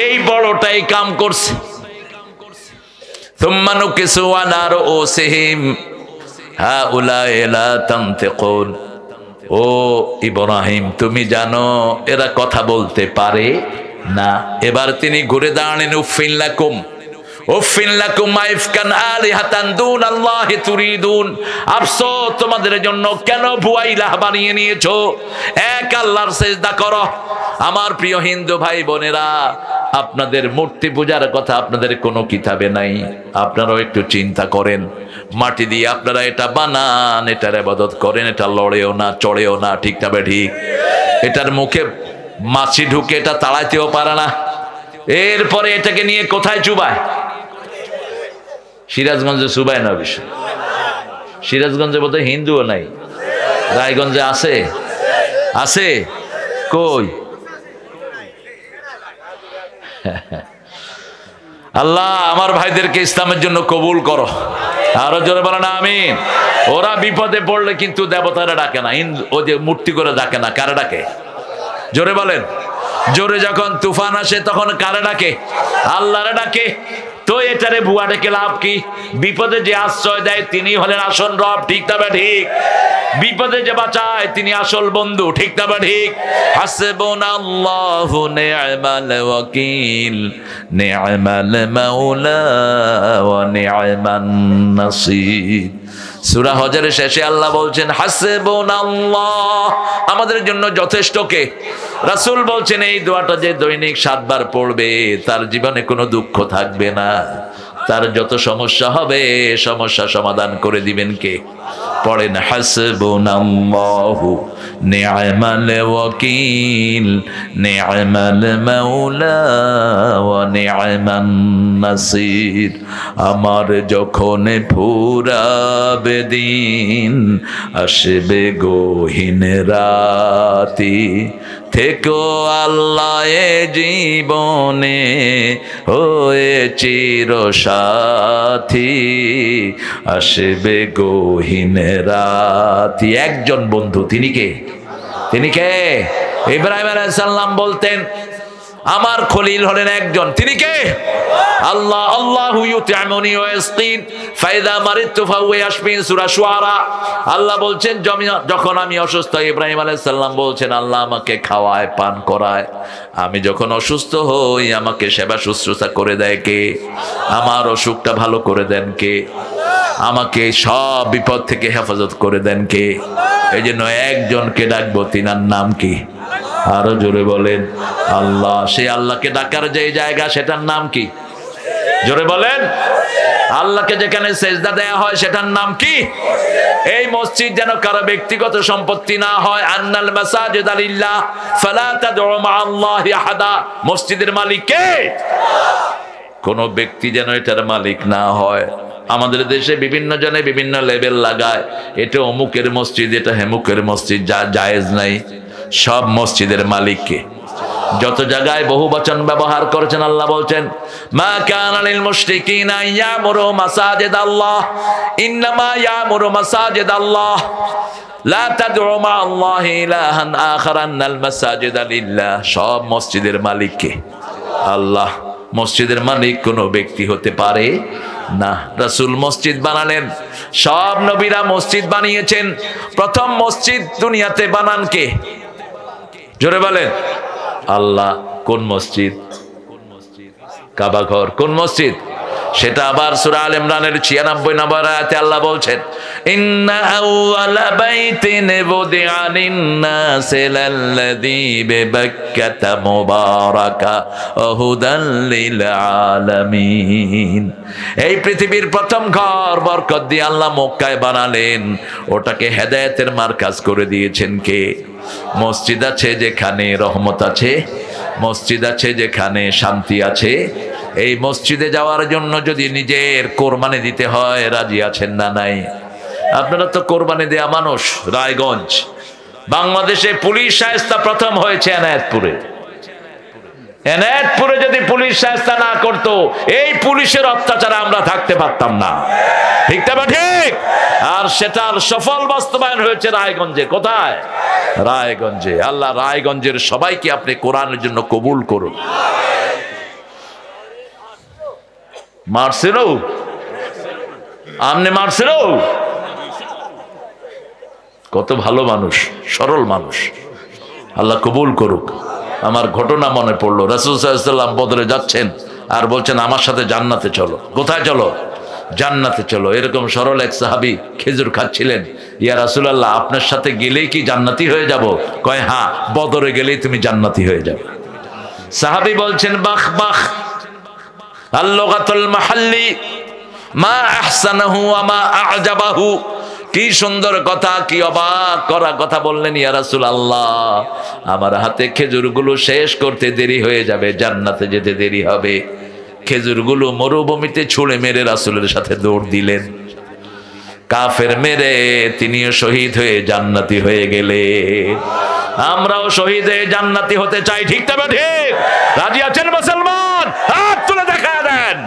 এই বড়টাই কাম করছে। থুম্মা নুকিসু আলা রুউসিহিম হাউলাই লা তানতিকুন। ও ইব্রাহিম তুমি জানো এরা কথা বলতে পারে না। এবার তিনি ঘুরে দাঁড়ালেন, উফিন লাকুম উফিন লাকুম মাইফকান আলিহাতান দুনাল্লাহি তুরিদুন। আফসোস তোমাদের জন্য, কেন ভুয়া ইলাহ বানিয়ে নিয়েছো? এক আল্লাহর সিজদা করো। আমার প্রিয় হিন্দু ভাই বোনেরা, আপনাদের মূর্তি পূজার কথা আপনাদের কোনো কিতাবে নাই। আপনারাও একটু চিন্তা করেন, মাটি দিয়ে আপনারা এটা বানান, এটার ইবাদত করেন, এটা লড়েও না, চড়েও না। ঠিক তবে ঠিক, এটার মুখে মাছি ঢুকে এটা তাড়াইতেও পারে না। এরপরে এটাকে নিয়ে কোথায় চুবায়? সিরাজগঞ্জে চুবায় না বিষয়। সিরাজগঞ্জে বোধহয় হিন্দুও নাই। রায়গঞ্জে আছে? আছে কই? আল্লাহ আমার ভাইদেরকে ইসলামের জন্য কবুল করো। আরো জোরে বলেন আমিন। ওরা বিপদে পড়লে কিন্তু দেবতারা ডাকে না, ওই যে মূর্তি করে ডাকে না। কারে ডাকে? জোরে বলেন। জোরে যখন তুফান আসে তখন কারে ডাকে? আল্লাহরে ডাকে। তো এটারে ভুয়া ডেকে লাভ কি? বিপদে যে আশ্রয় দেয় তিনি হলেন আসল রব। ঠিক তবে ঠিক। বিপদে যে বাঁচায় তিনি আসল বন্ধু। ঠিক তবে ঠিক। হাসবুনাল্লাহু নি'মাল ওয়াকিল নি'মাল মাওলা ওয়া নি'মান নাসির। সূরা হজরের শেষে আল্লাহ বলছেন হাসবুনাল্লাহ, আমাদের জন্য যথেষ্ট কে? রাসূল বলছেন এই দোয়াটা যে দৈনিক 7 বার পড়বে তার জীবনে কোনো দুঃখ থাকবে না, তার যত সমস্যা হবে সমস্যা সমাধান করে দিবেন কে? পড়েন হাসবুনাল্লাহু নি'মাল ওয়াকিল নি'মাল মাওলা ওয়া নি'মান নাসির। আমার যখন ফুরাবে দিন আসবে গহীন রাতি, থেকো আল্লাহ এ জীবনে হয়ে চির সাথী, আসবে গহীন রাতি। একজন বন্ধু, তিনি কে? তিনি কে? ইব্রাহিম আলাইহিস সালাম বলতেন আমার খলিল হলেন একজন, তিনি কে? আল্লাহ। আল্লাহু ইউত'আমুনি ওয়া ইয়াসকিন ফাইদা মারিতু ফাহুয়া ইয়াশফিন, সূরা শুআরা। আল্লাহ বলছেন যখন আমি অসুস্থ, ইব্রাহিম আলাইহিস সালাম বলছেন আল্লাহ আমাকে খাওয়ায় পান করায়, আমি যখন অসুস্থ হই আমাকে সেবা শুশ্রূষা করে দেয় কে? আমার অসুখটা ভালো করে দেন কে? আমাকে সব বিপদ থেকে হেফাজত করে দেন কে? এই জন্য একজনকে ডাকবো, তিনার নাম কি? আরো জোরে বলেন আল্লাহ। সেই আল্লাহকে ডাকার যে জায়গা সেটার নাম কি? জোরে বলেন। আল্লাহকে যেখানে সেজদা দেয়া হয় সেটার নাম কি? এই মসজিদ যেন কারো ব্যক্তিগত সম্পত্তি না হয়। আন্নাল মাসাজিদা লিল্লাহ ফালা তাদউ মা'আল্লাহি আহাদা। মসজিদের মালিক কে? কোন ব্যক্তি যেন এটার মালিক না হয়। আমাদের দেশে বিভিন্ন জনে বিভিন্ন লেভেল লাগায়, এটা অমুকের মসজিদ, এটা হেমুকের মসজিদ, যা জায়েজ নাই। সব মসজিদের মালিককে। যত জায়গায় বহু বচন ব্যবহার করেছেন আল্লাহ বলছেন মা কানা লিল মুশরিকিনা ইয়ামুরু মাসাজিদাল্লাহ ইন্নামা ইয়ামুরু মাসাজিদাল্লাহ লা তাদউ মা'আল্লাহি ইলাহান আখার আন্নাল মাসাজিদা লিল্লাহ। সব মসজিদের মালিককে আল্লাহ। মসজিদের মালিক কোনো ব্যক্তি হতে পারে না। রাসূল মসজিদ বানালেন, সব নবীরা মসজিদ বানিয়েছেন। প্রথম মসজিদ দুনিয়াতে বানান কে? জোরে বলেন আল্লাহ। কোন মসজিদ? কাবা ঘর। কোন মসজিদ? সেটা আবার সূরা আল ইমরানের 96 নম্বর আয়াতে আল্লাহ বলছেন ইন্না আউওয়ালা বাইতিন বুদিআ লিন-নাসি লাল্লাযী বিবাক্কাতা মুবারাকা ওয়া হুদাল লিল আলামিন। এই পৃথিবীর প্রথম ঘর বরকত দিয়ে আল্লাহ মক্কায় বানালেন, ওটাকে হেদায়েতের মার্কাজ করে দিয়েছেন কে? মসজিদ আছে যেখানে রহমত আছে, মসজিদ আছে যেখানে শান্তি আছে। এই মসজিদে যাওয়ার জন্য যদি নিজের কোরবানি দিতে হয় রাজি আছেন না নাই? আপনারা তো কোরবানি দেয়া মানুষ। রায়গঞ্জ, বাংলাদেশে পুলিশ শায়েস্তা প্রথম হয়েছে এনায়েতপুরে। এনায়েতপুরে যদি পুলিশ শায়েস্তা না করতো এই পুলিশের অত্যাচারে আমরা থাকতে পারতাম না। ঠিক না ঠিক? আর সেটার সফল বাস্তবায়ন হয়েছে রায়গঞ্জে। কোথায়? রায়গঞ্জে। আল্লাহ রায়গঞ্জের সবাইকে আপনি কোরআনের জন্য কবুল করুন। মারছিল আমনে, মারছিল। কত ভালো মানুষ, সরল মানুষ। আল্লাহ কবুল করুক। আমার ঘটনা মনে পড়লো, রাসূল সাল্লাল্লাহু আলাইহি ওয়াসাল্লাম বদরে যাচ্ছেন আর বলছেন আমার সাথে জান্নাতে চলো। কোথায় চলো? জান্নাতে চলো। এরকম সরল এক সাহাবী খেজুর খাচ্ছিলেন। ইয়া রাসূলুল্লাহ আপনার সাথে গেলেই কি জান্নাতি হয়ে যাব? কয় হ্যাঁ, বদরে গেলেই তুমি জান্নাতি হয়ে যাবে। সাহাবী বলছেন বাহ বাহ, আল-লুগাতুল মাহাল্লি মা আহসানাহু ওয়া মা আ'জাবাহু। কি সুন্দর কথা, কি অবাক করা কথা বললেন ইয়া রাসূলুল্লাহ। আমার হাতে খেজুরগুলো শেষ করতে দেরি হয়ে যাবে, জান্নাতে যেতে দেরি হবে। খেজুরগুলো মরুভূমিতে ছুঁড়ে মেরে রাসূলের সাথে দৌড় দিলেন। কাফের মেরে তিনিও শহীদ হয়ে জান্নাতি হয়ে গেলেন। আমরাও শহীদ হয়ে জান্নাতি হতে চাই। ঠিক তবে ঠিক? রাজি আছেন মুসলমান? হাত তুলে দেখা দেন।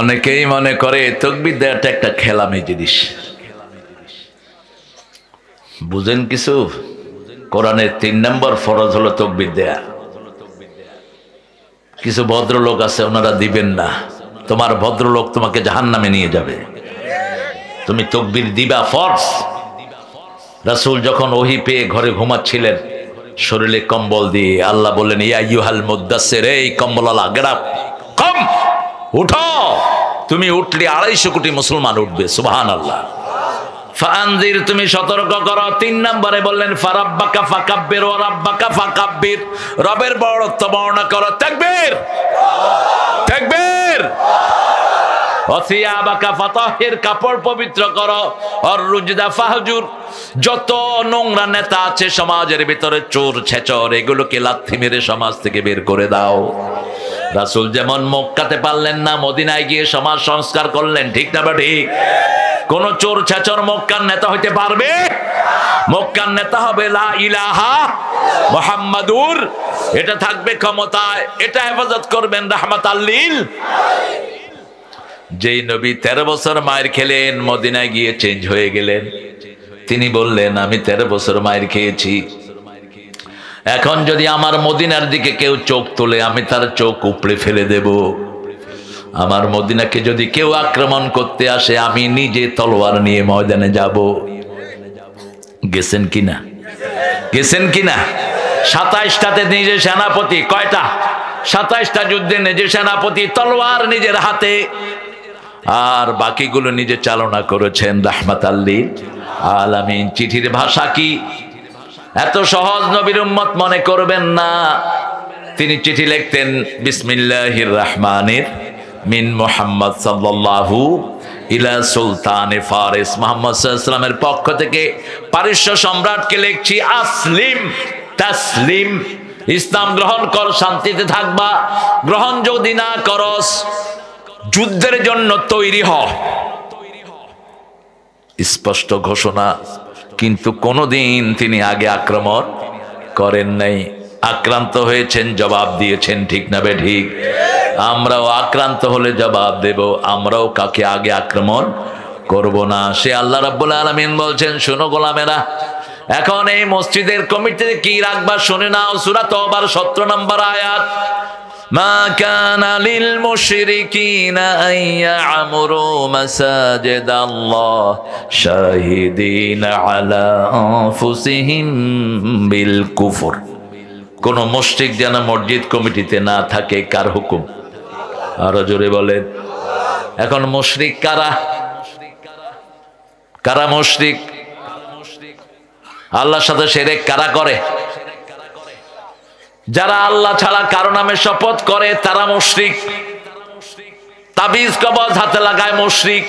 অনেকেই মনে করে তাকবীর দেওয়াটা একটা খেলামি জিনিস। বুঝেন কিছু? কোরআনের 3 নম্বর ফরজ হলো তাকবীর দেয়া। কিছু ভদ্রলোক আছে ওনারা দিবেন না। তোমার ভদ্রলোক তোমাকে জাহান্নামে নিয়ে যাবে। তুমি তাকবীর দিবা ফরজ। রাসূল যখন ওহী পেয়ে ঘরে ঘুমাচ্ছিলেন, শরীরে কম্বল দিয়ে আল্লাহ বললেন, ইয়া আইয়ুহাল মুদ্দাসসির, এই কম্বলওয়ালা গেট আপ, কম, উঠো। তুমি উঠলে 250 কোটি মুসলমান উঠবে, সুবহানাল্লাহ। ফাআনজির, তুমি সতর্ক করো। 3 নম্বরে বললেন ফারাব্বাকা ফাকাব্বির ওয়া রাব্বাকা ফাকাব্বির, রবের বড়ত্ব বর্ণনা করো। তাকবীর, তাকবীর। ওয়াসিয়াবাকা ফাতাহির, কাপড় পবিত্র করো। আর রুজদা ফাহজুর, যত নোংরা নেতা আছে সমাজের ভিতরে, চোর ছেচর, এগুলোকে লাথি মেরে সমাজ থেকে বের করে দাও। রাসূল যেমন মক্কাতে পারলেন না, মদিনায় গিয়ে সমাজ সংস্কার করলেন, ঠিক না বা ঠিক? কোন চোর ছেচর মক্কার নেতা হইতে পারবে? মক্কার নেতা হবে লা ইলাহা মুহাম্মাদুর, এটা থাকবে ক্ষমতায়, এটা হেফাজত করবেন রাহমাতাল লিল। যেই নবী 13 বছর মায়ের খেলেন, মদিনায় গিয়ে চেঞ্জ হয়ে গেলেন। তিনি বললেন, আমি 13 বছর মায়ের খেয়েছি, এখন যদি আমার মদিনার দিকে কেউ চোখ তোলে, আমি তার চোখ উপড়ে ফেলে দেব। আমার মদিনাকে যদি কেউ আক্রমণ করতে আসে, আমি নিজে তলোয়ার নিয়ে ময়দানে যাব। গেছেন কিনা? গেছেন কিনা? 27টাতে নিজে সেনাপতি, কয়টা? 27টা যুদ্ধে নিজে সেনাপতি, তলোয়ার নিজের হাতে, আর বাকিগুলো নিজে চালনা করেছেন রাহমাতাল লিল আলামিন। চিঠির ভাষা কি? এত সহজ নবীর উম্মত মনে করবেন না। তিনি চিঠি লিখতেন, বিসমিল্লাহির রহমানির মিন মুহাম্মদ সাল্লাল্লাহু ইলা সুলতানে ফারিস, মুহাম্মদ সাল্লাল্লাহু আলাইহি ওয়াসাল্লামের পক্ষ থেকে পারস্য সম্রাটকে লিখছি, আসলিম তাসলিম, ইসলাম গ্রহণ কর, শান্তিতে থাকবা। গ্রহণ যদি না করস, যুদ্ধের জন্য তৈরি হ। স্পষ্ট ঘোষণা। কিন্তু কোনদিন তিনি আগে আক্রমণ করেন নাই। আক্রান্ত হয়েছেন, জবাব দিয়েছেন, ঠিক না বে ঠিক? আমরাও আক্রান্ত হলে জবাব দেব, আমরাও কাকে আগে আক্রমণ করব না। সে আল্লাহ রাব্বুল আলামিন বলছেন, শোনো গোলামেরা, এখন এই মসজিদের কমিটিতে কি রাখবা শুনে নাও। সূরা তওবার 17 নম্বর আয়াত, মা কানা লিল মুশরিকিনা আন ইয়ামুরু মাসাজিদাল্লাহ শাহিদিনা আলা আনফুসিহিম বিল কুফর। কোন মুশরিক যেন মসজিদ কমিটিতে না থাকে। কার হুকুম? আরো জোরে বলেন। এখন মুশরিক কারা? কারা মুশরিক? আল্লাহর সাথে শিরক কারা করে? যারা আল্লাহ ছাড়া কারো নামে শপথ করে তারা মুশরিক। তাবিজ কবজ হাতে লাগায় মুশরিক।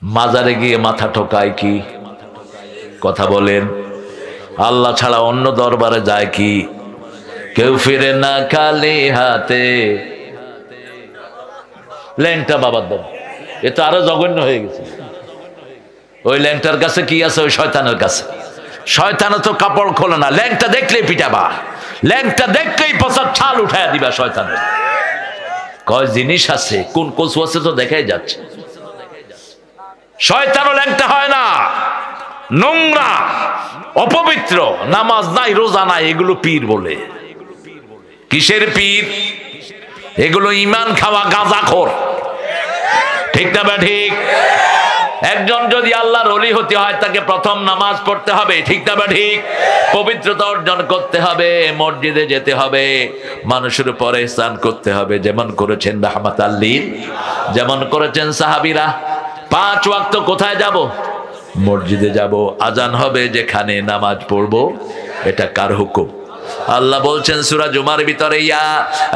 মাজারে গিয়ে মাথা ঠোকায় কি? কথা বলেন। আল্লাহ ছাড়া অন্য দরবারে যায় কি? কেউ ফিরে না খালি হাতে। ল্যাংটা বাবার দম, এ তো আরো জঘন্য হয়ে গেছে। ওই ল্যাংটার কাছে কি আছে? ওই শয়তানের কাছে। শয়তানে তো কাপড় খোলে না, ল্যাংটা দেখলেই পিটাবা, ল্যাংটা দেখলেই পচার ছাল উঠায় দিবা শয়তানের। কয় জিনিস আছে, কোন কচু আছে তো দেখাই যাচ্ছে। শয়তানও ল্যাংটা হয় না, নোংরা, অপবিত্র, নামাজ নাই, রোজা নাই, এগুলো পীর বলে। কিসের পীর? এগুলো ঈমান খাওয়া গাঁজাখোর, ঠিক না? ঠিক। একজন যদি আল্লাহর ওলি হতে হয়, তাকে প্রথম নামাজ পড়তে হবে, ঠিক না? ঠিক। পবিত্রতা অর্জন করতে হবে, মসজিদে যেতে হবে, মানুষের উপরে ইহসান করতে হবে, যেমন করেছেন রাহমাতাল লিল, যেমন করেছেন সাহাবীরা। 5 ওয়াক্ত কোথায় যাব? মসজিদে যাব। আজান হবে যেখানে, নামাজ পড়বো। এটা কার হুকুম? আল্লাহ বলছেন সূরা জুমার ভিতরে, ইয়া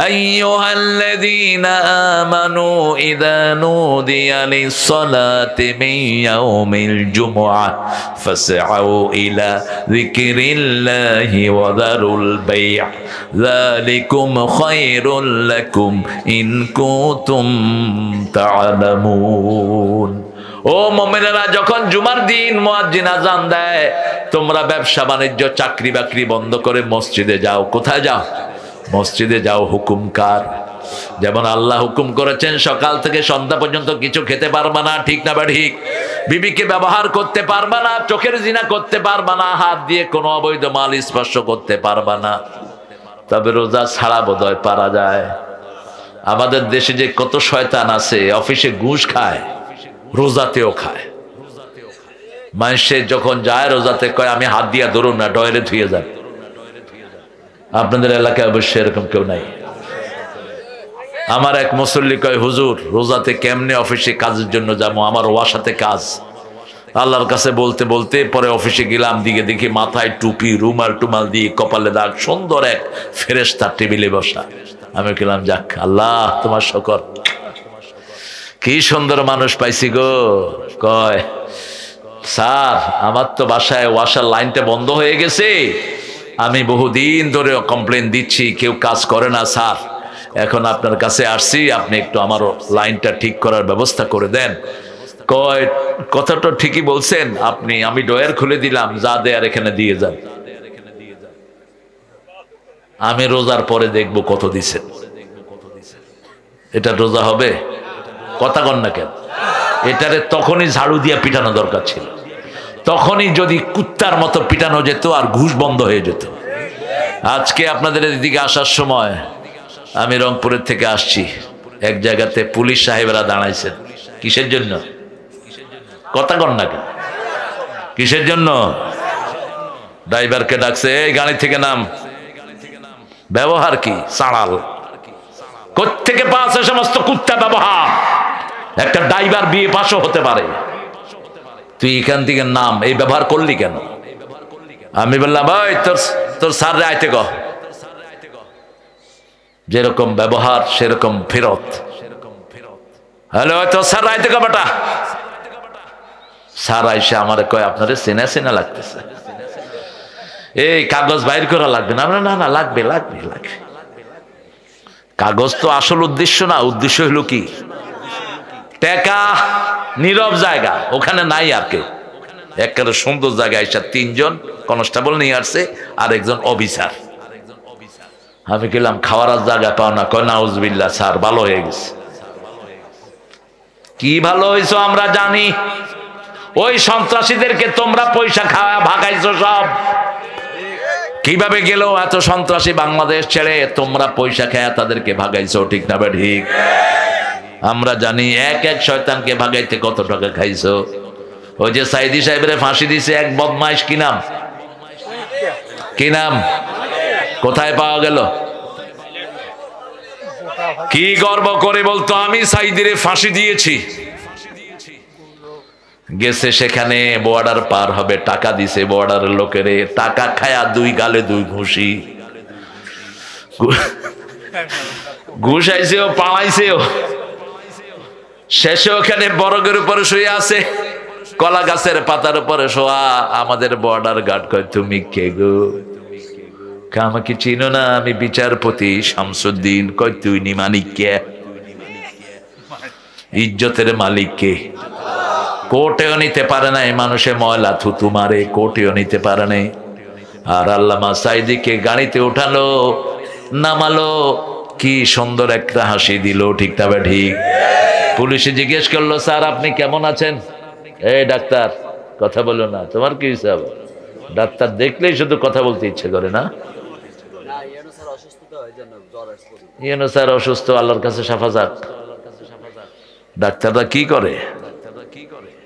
আইয়ুহাল্লাযীনা আমানু ইযা নুদিয়া লিস-সালাতি মিন ইয়াউমিল জুমআহ ফাসআউ ইলা যিকরিল্লাহি ওয়া যারুল বাই', যালিকুম খায়রুল লাকুম ইন কুনতুম তা'লামুন। ও মুমিনেরা, যখন জুমার দিন মুয়াজ্জিন আযান দেয়, তোমরা ব্যবসা বাণিজ্য, চাকরি বাকরি বন্ধ করে মসজিদে যাও। কোথায় যাও? মসজিদে যাও। হুকুম কার? যেমন আল্লাহ হুকুম করেছেন, সকাল থেকে সন্ধ্যা পর্যন্ত কিছু খেতে পারবা না, ঠিক না? ঠিক। বিবিকে ব্যবহার করতে পারবা না, চোখের জিনা করতে পারবা না, হাত দিয়ে কোনো অবৈধ মাল স্পর্শ করতে পারবা না। তবে রোজা ছাড়া বোধহয় পারা যায়। আমাদের দেশে যে কত শয়তান আছে, অফিসে ঘুষ খায়, রোজাতেও খায়। মানুষে যখন যায় রোজাতে কয় আমি হাত দিয়া ধরুন না, ডয়েরে ধুয়ে যান। আপনাদের এলাকায় অবশ্যই এরকম কেউ নাই। আমার এক মুসল্লি কয়, হুজুর রোজাতে কেমনে অফিসে কাজের জন্য যাবো, আমার ওয়াসাতে কাজ। আল্লাহর কাছে বলতে বলতে পরে অফিসে গেলাম, দিকে দেখি মাথায় টুপি, রুমাল টুমাল দিয়ে, কপালে দাগ, সুন্দর এক ফেরেশতা টেবিলে বসা। আমি গেলাম, যাক আল্লাহ তোমার শকর, কি সুন্দর মানুষ পাইছি গো। কয়, স্যার আমার তো বাসায় ওয়াসার লাইনটা বন্ধ হয়ে গেছে, আমি বহুদিন ধরে কমপ্লেন দিচ্ছি, কেউ কাজ করে না স্যার, এখন আপনার কাছে আসছি, আপনি একটু আমার লাইনটা ঠিক করার ব্যবস্থা করে দেন। কয়, কথাটা ঠিকই বলছেন আপনি, আমি ডয়ার খুলে দিলাম, যা দেয়ার এখানে দিয়ে যান, আমি রোজার পরে দেখবো কত দিছেন। এটা রোজা হবে? কথা কন না কেন? এটারে তখনই ঝাড়ু দিয়া পিটানো দরকার ছিল, তখনই যদি কুত্তার মতো পিটানো যেত আর ঘুষ বন্ধ হয়ে যেত। আজকে আপনাদের এদিকে আসার সময় আমি রংপুরের থেকে আসছি, এক জায়গাতে পুলিশ সাহেবেরা দাঁড়াইছেন, কিসের জন্য? কথা কন না কেন? কিসের জন্য? ড্রাইভারকে ডাকছে, এই গাড়ি থেকে নাম। ব্যবহার কি সাড়াল, কোত্থেকে পাচ্ছে সমস্ত কুত্তা ব্যবহার। একটা ড্রাইভার বিয়ে পাশও হতে পারে, তুই এখান থেকে নাম, এই ব্যবহার করলি কেন? আমি বললাম, ভাই তোর স্যার রে আইতে গো, যেরকম ব্যবহার সেরকম ফেরত। হ্যালো, তোর স্যার আইতে গো বেটা। স্যার আইসে আমার কয়, আপনারে চেনা চেনা লাগতেছে, এই কাগজ বাইর করা লাগবে না? না না লাগবে লাগবে লাগবে। কাগজ তো আসল উদ্দেশ্য না, উদ্দেশ্য হলো কি? টাকা। নীরব জায়গা, ওখানে নাই আর কেউ, একেবারে সুন্দর জায়গায় এসে তিনজন কনস্টেবল নিয়ে আসছে আর একজন অফিসার। আমি গেলাম, খাওয়ার জায়গা পাও না? কয় নাউজুবিল্লাহ স্যার, ভালো হয়ে গেছে। কি ভালো হয়েছো আমরা জানি, ওই সন্ত্রাসীদেরকে তোমরা পয়সা খাওয়া ভাগাইছো সব। কিভাবে গেল এত সন্ত্রাসী বাংলাদেশ ছেড়ে? তোমরা পয়সা খায়া তাদেরকে ভাগাইছো, ঠিক না? ঠিক। আমরা জানি এক এক শয়তানকে ভাগাইতে কত টাকা খাইছো। ওই যে সাইদি সাহেবের ফাঁসি দিছে এক বদমাইশ, কি নাম? কি নাম? কোথায় পাওয়া গেল? কি গর্ব করে বলতো, আমি সাইদিরে ফাঁসি দিয়েছি। গেছে সেখানে, বর্ডার পার হবে, টাকা দিছে বর্ডারের লোকেরে, টাকা খায়া দুই গালে দুই ঘুষি। ঘুষ আইছেও, পালাইছেও। শেষে ওখানে বরগের উপরে শুয়ে আছে, কলা গাছের পাতার উপরে শোয়া। আমাদের বর্ডার গার্ড কয়, তুমি কে গো? আমাকে চিনো না, আমি বিচারপতি শামসুদ্দিন। কয়, তুই নি মালিক কে? ইজ্জতের মালিক কে? কোর্টেও নিতে পারে না, মানুষে ময়লা থুতু মারে, কোর্টেও নিতে পারে নাই। আর আল্লামা সাইদিকে গাড়িতে উঠালো, নামালো, কি সুন্দর একটা হাসি দিল, ঠিক তবে ঠিক। পুলিশে জিজ্ঞেস করলো, স্যার আপনি কেমন আছেন? এই ডাক্তার, কথা বলো না, তোমার কি হিসাব? ডাক্তার দেখলেই শুধু কথা বলতে ইচ্ছে করে না? ইয়েনো স্যার অসুস্থ, আল্লাহর কাছে শাফা যাক। ডাক্তাররা কি করে?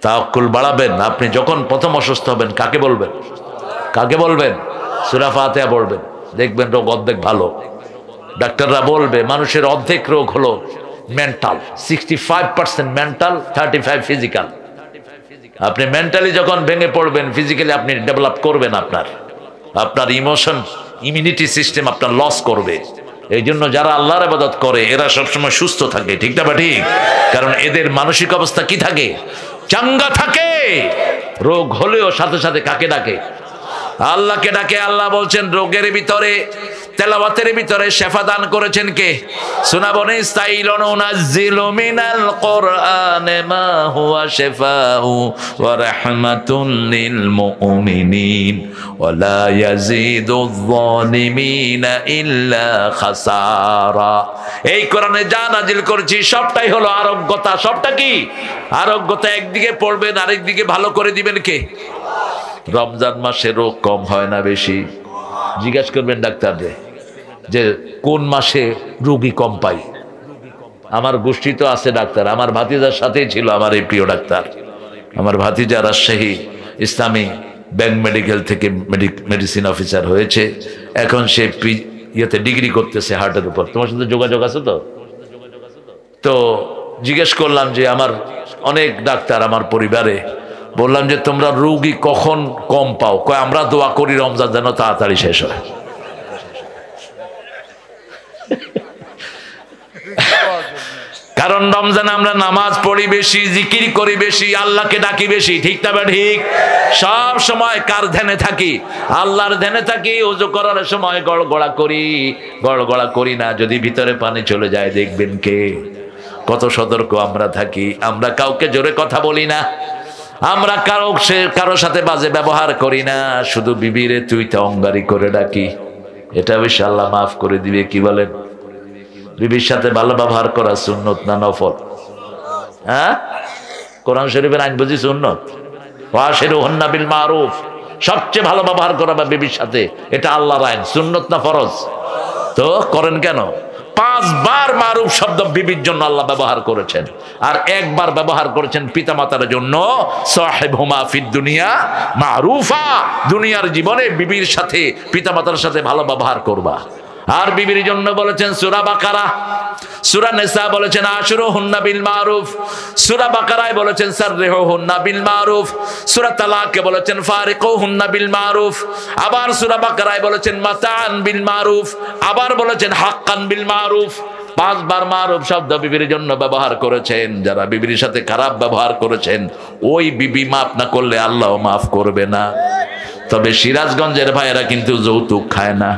তাওয়াক্কুল বাড়াবেন। আপনি যখন প্রথম অসুস্থ হবেন কাকে বলবেন? কাকে বলবেন? সূরা ফাতিহা পড়বেন, দেখবেন রোগ অর্ধেক ভালো। ডাক্তাররা বলবে মানুষের অর্ধেক রোগ হলো মেন্টাল, 65% মেন্টাল, 35 ফিজিক্যাল। আপনি মেন্টালি যখন ভেঙে পড়বেন, ফিজিক্যালি আপনি ডেভেলপ করবেন, আপনার ইমোশন, ইমিউনিটি সিস্টেম আপনার লস করবে। এই জন্য যারা আল্লাহর ইবাদত করে এরা সবসময় সুস্থ থাকে, ঠিক না? ঠিক। কারণ এদের মানসিক অবস্থা কি থাকে? চাঙ্গা থাকে। রোগ হলেও সাথে সাথে কাকে ডাকে? আল্লাহকে ডাকে। আল্লাহ বলছেন রোগের ভিতরে, তেলাওয়াতের ভিতরে শেফা দান করেছেন কে? শোনাবো ইস্তাইলুন নাযিলু মিনাল কুরআনি মা হুয়া শিফাউ ওয়া রাহমাতুন লিল মুমিনিন ওয়া লা ইয়াজিদুয যালিমিনা ইল্লা খাসারা। এই কোরআনে যা নাজিল করেছি সবটাই হলো আরোগ্যতা। সবটা কি? আরোগ্যতা। একদিকে পড়বেন, আরেকদিকে ভালো করে দিবেন কে? রমজান মাসে রোগ কম হয় না বেশি? জিজ্ঞাসা করবেন ডাক্তারদের যে কোন মাসে রোগী কম পাই। আমার গোষ্ঠী তো আছে ডাক্তার, আমার ভাতিজার সাথেই ছিল আমার এই প্রিয় ডাক্তার। আমার ভাতিজা রাজশাহী ইসলামী ব্যাংক মেডিকেল থেকে মেডিসিন অফিসার হয়েছে, এখন সে ইয়েতে ডিগ্রি করতেছে হার্টের উপর। তোমার সাথে যোগাযোগ আছে তো? তো জিজ্ঞেস করলাম যে আমার অনেক ডাক্তার আমার পরিবারে, বললাম যে তোমরা রোগী কখন কম পাও? কয় আমরা দোয়া করি রমজান যেন তাড়াতাড়ি শেষ হয়। কারণ রমজানে আমরা নামাজ পড়ি বেশি, জিকির করি বেশি, আল্লাহকে ডাকি বেশি, ঠিক না ঠিক? সব সময় কার ধ্যানে থাকি? আল্লাহর ধ্যানে থাকি। ওযু করার সময় গড়গড়া করি না। যদি ভিতরে পানি চলে যায় দেখবেন কে। কত সতর্ক আমরা থাকি। আমরা কাউকে জোরে কথা বলি না, আমরা কারো সাথে বাজে ব্যবহার করি না, শুধু বিবিরে তুই তা অঙ্গারি করে ডাকি। এটা বেশ আল্লাহ মাফ করে দিবে। কি বলেন? বিবির সাথে ভালো ব্যবহার করা সুন্নত না নফল? হ্যাঁ, কোরআন শরীফের আইন বুঝি সুন্নত। ওয়াশিরুহুন্না বিল মারুফ, সবচেয়ে ভালো ব্যবহার করা বিবির সাথে, এটা আল্লাহর আইন। সুন্নত না ফরজ? তো করেন কেন? 5 বার মারুফ শব্দ বিবির জন্য আল্লাহ ব্যবহার করেছেন, আর একবার ব্যবহার করেছেন পিতামাতার জন্য। সাহিবহুমা ফিদ দুনিয়া মারুফা, দুনিয়ার জীবনে বিবির সাথে পিতামাতার সাথে ভালো ব্যবহার করবা। আর বিবির জন্য বলেছেন সূরা বাকারা, সূরা নিসা বলেছেন আশরুহুন্না বিল মারুফ, সূরা বাকারায় বলেছেন সাররিহুন্না বিল মারুফ, সূরা তালাকে বলেছেন ফারিকুহুন্না বিল মারুফ, আবার সূরা বাকারায় বলেছেন মাতাআন বিল মারুফ, আবার বলেছেন হাক্কান বিল মারুফ। 5 বার মারুফ শব্দ বিবির জন্য ব্যবহার করেছেন। যারা বিবির সাথে খারাপ ব্যবহার করেছেন, ওই বিবি মাফ না করলে আল্লাহ মাফ করবে না। তবে সিরাজগঞ্জের ভাইয়েরা কিন্তু যৌতুক খায় না।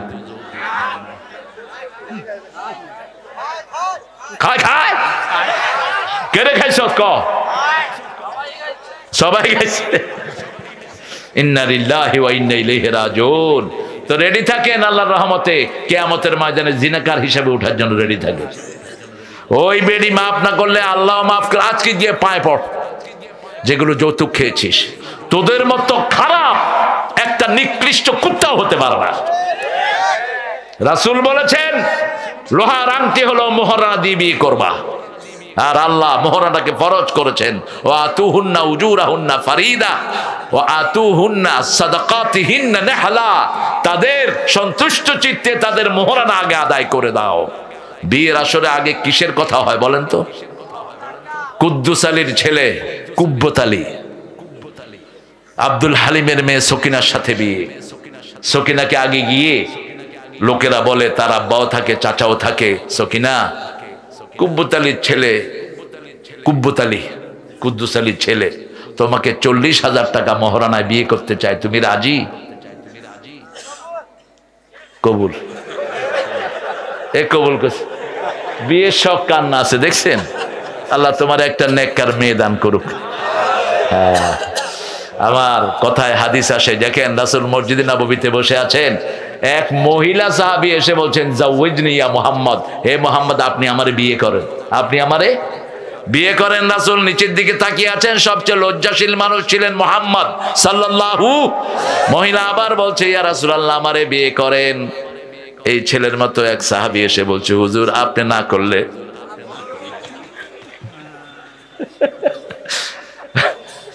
খায় কেড়ে খাইছ? সবাই খাইছে। ইন্না লিল্লাহি ওয়া ইন্না ইলাইহি রাজিউন। তো রেডি থাকেন আল্লাহর রহমতে কিয়ামতের ময়দানে জিনাকার হিসেবে ওঠার জন্য রেডি থাকেন। ওই বেডি মাফ না করলে আল্লাহ মাফ করে। আজকে গিয়ে পায়ে পড়, যেগুলো যৌতুক খেয়েছিস। তোদের মতো খারাপ একটা নিকৃষ্ট কুত্তাও হতে পারে না। রাসূল বলেছেন লোহার আংটি হলো মোহরা দিয়ে বিয়ে করবা, আর আল্লাহ মোহরাটাকে ফরজ করেছেন। ও আতুহুন্না উজুরাহুন্না ফারিদা ও আতুহুন্না সাদাকাতিহিন্না নিহলা, তাদের সন্তুষ্ট চিত্তে তাদের মোহরানা আগে আদায় করে দাও। বিয়ের আসরে আগে কিসের কথা হয় বলেন তো? কুদ্দুস আলীর ছেলে কুব্বত আলী, আব্দুল হালিমের মেয়ে সকিনার সাথে বিয়ে। সকিনাকে আগে গিয়ে লোকেরা বলে, তার আব্বাও থাকে চাচাও থাকে, সকিনা কুব্বত আলীর ছেলে, কুব্বত আলী কুদ্দুস আলীর ছেলে তোমাকে 40,000 টাকা মহারানায় বিয়ে করতে চায়, তুমি রাজি? কবুল। এ কবুল করছে। বিয়ের শখ কান্না আছে, দেখছেন? আল্লাহ তোমার একটা নেককার মেয়ে দান করুক। হ্যাঁ, আমার কথায় হাদিস আসে, দেখেন রাসূল মসজিদে নববীতে বসে আছেন, এক মহিলা সাহাবী এসে বলছেন জাওয়াজনি ইয়া মুহাম্মদ, হে মুহাম্মদ আপনি আমারে বিয়ে করেন, আপনি আমারে বিয়ে করেন। রাসূল নিচের দিকে তাকিয়ে আছেন, সবচেয়ে লজ্জাশীল মানুষ ছিলেন মুহাম্মদ সাল্লাল্লাহু। মহিলা আবার বলছে ইয়া রাসূলুল্লাহ আমারে বিয়ে করেন। এই ছেলের মতো এক সাহাবী এসে বলছে হুজুর আপনি না করলে।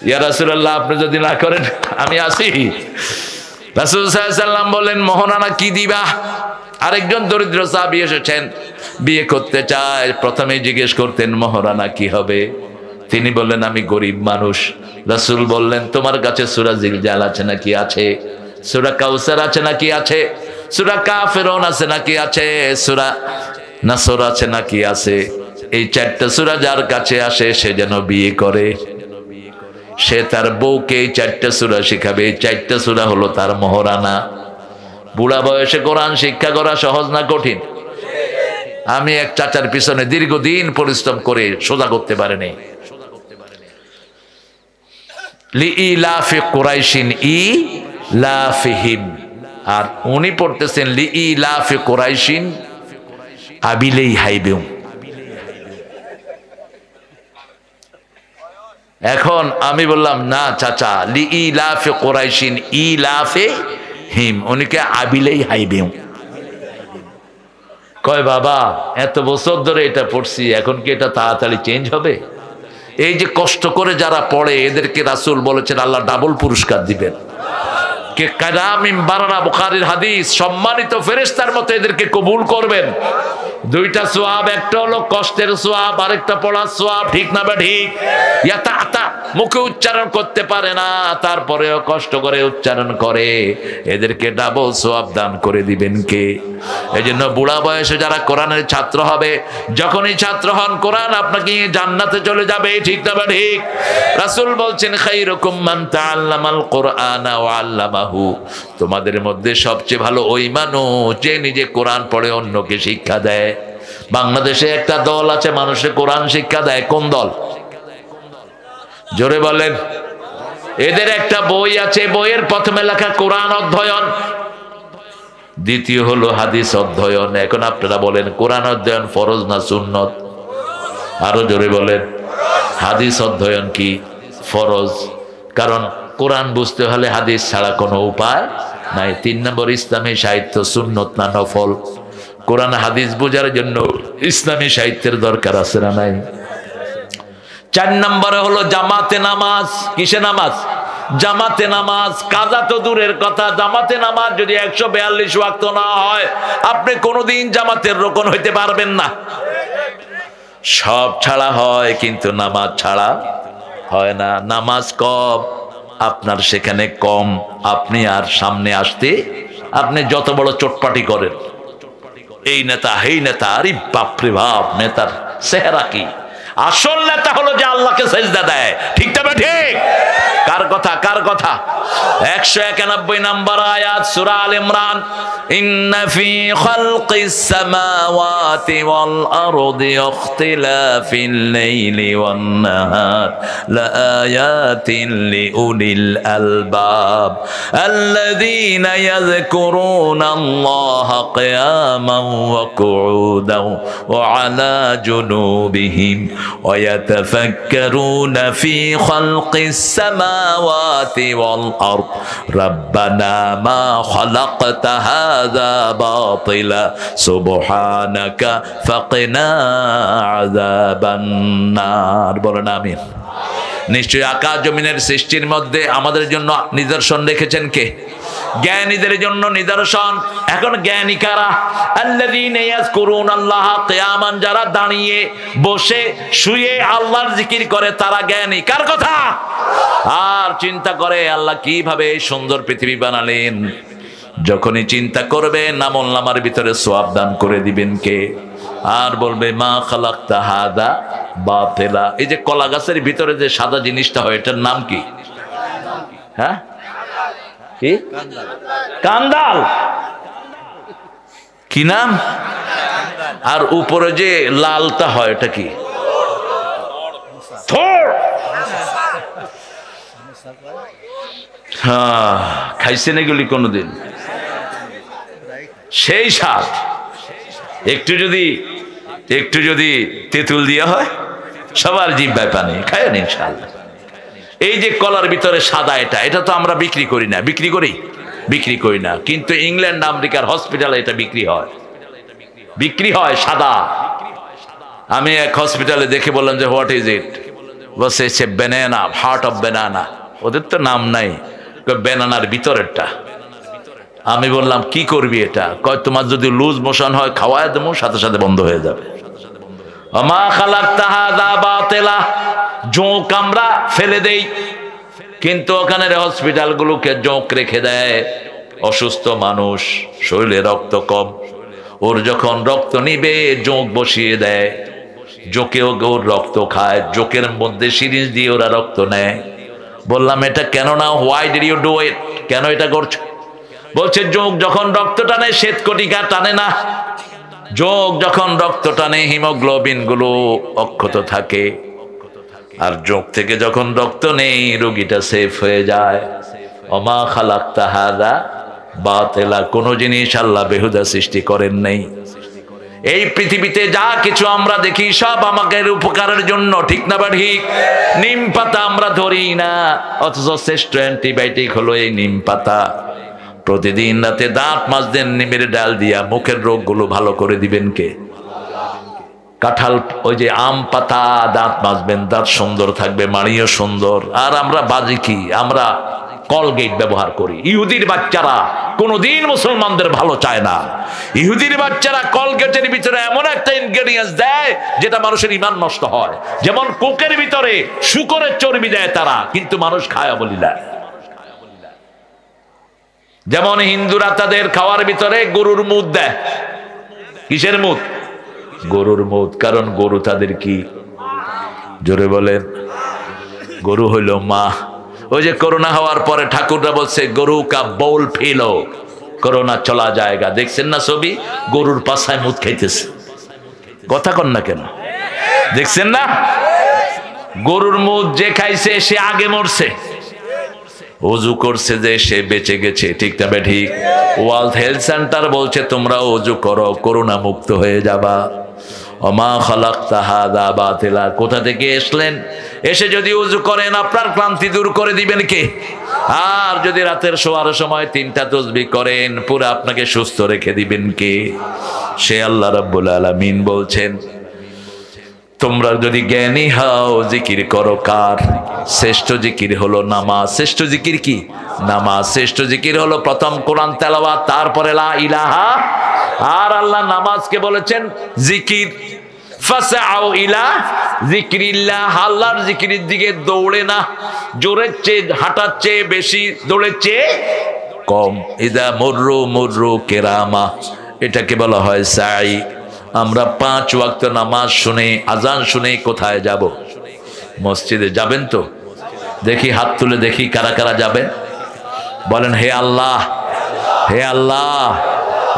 ইয়া রাসূলুল্লাহ আপনি যদি না করেন আমি আসি। রাসূল সাল্লাল্লাহু আলাইহি ওয়াসাল্লাম বললেন মোহরানা কি দিবা? আরেকজন দরিদ্র সাহাবী এসেছেন, বিয়ে করতে চায়। প্রথমে জিজ্ঞেস করতেন মোহরানা কি হবে? তিনি বললেন আমি গরিব মানুষ। রাসূল বললেন তোমার কাছে সূরা জিলজাল আছে নাকি? আছে। সূরা কাউসার আছে নাকি? আছে। সূরা কাফিরুন আছে নাকি? আছে। সূরা নাসর আছে নাকি? আছে। এই 4টা সূরা যার কাছে আসে সে যেন বিয়ে করে। সে তার বউকে এই 4টা সূরা শিখাবে। এই 4টা সূরা হলো তার মোহরানা। বুড়া বয়সে কোরআন শিক্ষা করা সহজ না কঠিন? আমি এক চাচার পিছনে দীর্ঘদিন পরিশ্রম করে সোজা করতে পারিনি। লিইলাফি কুরাইশিন ইলাফিহিম, আর উনি পড়তেছেন লিইলাফি কুরাইশিন আবিলাই হাইবিম। এখন আমি বললাম না চাচা, লিইলাফি কুরাইশিন ইলাফে হিম, উনিকে আবিলাই হাইবিম। কয় বাবা এত বছর ধরে এটা পড়ছি, এখন কি এটা তাড়াতাড়ি চেঞ্জ হবে? এই যে কষ্ট করে যারা পড়ে এদেরকে রাসূল বলেছেন আল্লাহ ডাবল পুরস্কার দিবেন। কে কারামিন বারারা, বুখারীর হাদিস, সম্মানিত ফেরেশতার মতো এদেরকে কবুল করবেন। দুইটা সওয়াব, একটা হলো কষ্টের সওয়াব, আরেকটা পড়ার সওয়াব। ঠিক না বা ঠিক? ইয়াতা মুখে উচ্চারণ করতে পারে না, তারপরেও কষ্ট করে উচ্চারণ করে, এদেরকে ডাবল সওয়াব দান করে দিবেন কে? এই জন্য বুড়া বয়সে যারা কোরআনের ছাত্র হবে, যখনই ছাত্র হন কোরআন আপনাকে জান্নাতে চলে যাবে। ঠিক না বা ঠিক? রাসূল বলছেন খায়রুকুম মান তাআল্লামাল কুরআনা ওয়া আল্লামাহু, তোমাদের মধ্যে সবচেয়ে ভালো ওই মানুষ যে নিজে কোরআন পড়ে অন্যকে শিক্ষা দেয়। বাংলাদেশে একটা দল আছে মানুষে কোরআন শিক্ষা দেয়। কোন দল? জোরে বলেন। এদের একটা বই আছে, বইয়ের প্রথমে লেখা কোরআন অধ্যয়ন, দ্বিতীয় হলো হাদিস অধ্যয়ন। এখন আপনারা বলেন কোরআন অধ্যয়ন ফরজ না সুন্নত? আরো জোরে বলেন। হাদিস অধ্যয়ন কি? ফরজ। কারণ কোরআন বুঝতে হলে হাদিস ছাড়া কোনো উপায় নাই। 3 নম্বর ইসলামী সাহিত্য সুন্নত না নফল? কোরআন হাদিস বোঝার জন্য ইসলামী সাহিত্যের দরকার আছে না নাই? 4 নম্বরে হলো জামাতে নামাজ। কিসে নামাজ? জামাতে নামাজ। কাজা তো দূরের কথা, জামাতে নামাজ যদি 142 ওয়াক্ত না হয় আপনি কোনোদিন জামাতের রোকন হইতে পারবেন না। সব ছাড়া হয় কিন্তু নামাজ ছাড়া হয় না। নামাজ কম, আপনার সেখানে কম, আপনি আর সামনে আসতে আপনি যত বড় চটপাটি করেন, এই নেতা হেই নেতা, আরে বাপরে বাপ, নেতার চেহারা কি? আসল নেতা হলো যে আল্লাহকে সেজদা দেয়। ঠিক তবে ঠিক? কার কথা? কার কথা? 191 নম্বর আয়াত সূরা আল ইমরান, ইন্না ফি খালকিস সামাওয়াতি ওয়াল আরদি ইখতিলাফিল লাইলি ওয়ান নাহার লাআয়াতিন লিউলিল আলবাব আল্লাযীনা ইয়াযকুরুনাল্লাহা কিয়ামান ওয়া কুউদান ওয়া আলা জুনুবিহিম ওয়া ইয়াতাফাক্কারুনা ফি খালকিস সামাওয়াতি ওয়াল আরদ রাব্বানা মা খালাকতা হাযা বাতিলা সুবহানাকা ফাকিনা আযাবান নার। বলেন আমিন। নিশ্চয়ই আকাশ জমিনের সৃষ্টির মধ্যে আমাদের জন্য নিদর্শন রেখেছেন কে? জ্ঞানীদের জন্য নিদর্শন। এখন জ্ঞানী কারা? আল্লাযীনা ইয়াযকুরুনাল্লাহা কিয়ামান, যারা দাঁড়িয়ে বসে শুয়ে আল্লাহর জিকির করে তারা জ্ঞানী। কার কথা? আর চিন্তা করে আল্লাহ কিভাবে এই সুন্দর পৃথিবী বানালেন। যখনই চিন্তা করবে আমলনামার ভিতরে সওয়াব দান করে দিবেন কে? আর বলবে মা খালাকতা হাযা বাতিলা। এই যে কলা গাছের ভিতরে যে সাদা জিনিসটা হয় এটার নাম কি? হ্যাঁ, কি? কান্দাল। কি নাম? আর উপরে যে লালটা হয় এটা কি? থোড়। হ্যাঁ, খাইছেন এগুলি কোনোদিন? সেই স্বাদ। একটু যদি তেঁতুল দিয়া হয় সবার জিহ্বায় পানি। খায়েন ইনশাআল্লাহ। এই যে কলার ভিতরে সাদা, এটা তো আমরা বিক্রি করি না। বিক্রি করি না, কিন্তু ইংল্যান্ড আমেরিকার হসপিটালে এটা বিক্রি হয় সাদা। আমি এক হসপিটালে দেখে বললাম যে হোয়াট ইজ ইট? বলছে it's a banana, heart of banana. ওদের তো নাম নাই, ব্যানানার ভিতরেরটা। আমি বললাম কি করবি এটা? কয় তোমার যদি লুজ মোশন হয় খাওয়ায় দেবো, সাথে সাথে বন্ধ হয়ে যাবে। মা খালাকতা হাযা বাতিলা। জোঁক আমরা ফেলে দেই, কিন্তু ওখানে হসপিটালগুলোকে জোঁক রেখে দেয়। অসুস্থ মানুষ, শরীরে রক্ত কম, ওর যখন রক্ত নিবে জোঁক বসিয়ে দেয়, জোঁকেও ওর রক্ত খায়, জোঁকের মধ্যে সিরিঞ্জ দিয়ে ওরা রক্ত নেয়। বললাম এটা কেন না? Why did you do it? কেন এটা করছো? বলছে জোঁক যখন রক্ত টানে শ্বেতকণিকা টানে না। জোঁক যখন রক্ত টানে হিমোগ্লোবিন গুলো অক্ষত থাকে, আর জোঁক থেকে যখন রক্ত নেই রোগীটা সেফ হয়ে যায়। ওমা খালাকতা হাযা বাতিলা। কোন জিনিস আল্লাহ বেহুদা সৃষ্টি করেন নাই। এই পৃথিবীতে যা কিছু আমরা দেখি সব আমাদের উপকারের জন্য। ঠিক না বা ঠিক? নিম পাতা আমরা ধরি না, অথচ শ্রেষ্ঠ অ্যান্টিবায়োটিক হলো এই নিম পাতা। প্রতিদিন রাতে দাঁত মাজতেন নিমের ডাল দিয়া, মুখের রোগগুলো ভালো করে দিবেন কে? কাঁঠাল ওই যে আম পাতা দাঁত মাজবেন, দাঁত সুন্দর থাকবে, মাড়িও সুন্দর। আর আমরা বাজি কি, আমরা কলগেট ব্যবহার করি। ইহুদির বাচ্চারা কোনোদিন মুসলমানদের ভালো চায় না। ইহুদির বাচ্চারা কলগেটের ভিতরে এমন একটা ইনগ্রেডিয়েন্টস দেয় যেটা মানুষের ঈমান নষ্ট হয়। যেমন কোকের ভিতরে শূকরের চর্বি দেয় তারা, কিন্তু মানুষ খায় বলি না। যেমন হিন্দুরা তাদের খাওয়ার ভিতরে গরুর মুদ দেয়। কিসের মুদ? গরুর মুদ। কারণ গরু তাদের কি? জোরে বলেন। গরু হইল মা। ওই যে করোনা হওয়ার পরে ঠাকুররা বলছে গরু কা বউল ফেলো, করোনা চলা জায়গা। দেখছেন না ছবি? গরুর পাছায় মুদ খাইতেছে। কথা কন না কেন? দেখছেন না? গরুর মুদ যে খাইছে সে আগে মরছে, ওযু করছে যে সে বেঁচে গেছে। ঠিক তবে ঠিক। ওয়ার্ল্ড হেলথ সেন্টার বলছে তোমরা ওযু করো, করোনা মুক্ত হয়ে যাবা। ওমা খালাকতা হাযা বাতিলা। কোথা থেকে এসলেন? এসে যদি ওযু করেন আপনার ক্লান্তি দূর করে দিবেন কে? আর যদি রাতের শোয়ার সময় 3টা তাসবিহ করেন পুরো আপনাকে সুস্থ রেখে দিবেন কে? সে আল্লাহ রাব্বুল আলামিন বলছেন তোমরা যদি জ্ঞানী হও জিকির করো কার? শ্রেষ্ঠ জিকির হলো নামাজ। শ্রেষ্ঠ জিকির কি? নামাজ। শ্রেষ্ঠ জিকির হলো প্রথম কোরআন তেলাওয়াত, তারপরে লা ইলাহা। আর আল্লাহ নামাজকে বলেছেন জিকির। ফাসআউ ইলা যিকরিল্লাহ। আল্লাহর জিকিরের দিকে দৌড়ে না, জোরের চেয়ে হাঁটার চেয়ে বেশি, দৌড়ের চেয়ে কম। ইদা মুররু মুররু কিরামা, এটাকে বলা হয় সাই। আমরা 5 ওয়াক্ত নামাজ শুনে, আজান শুনে কোথায় যাব? মসজিদে যাবেন তো? দেখি হাত তুলে দেখি কারা কারা যাবেন। বলেন হে আল্লাহ, হে আল্লাহ,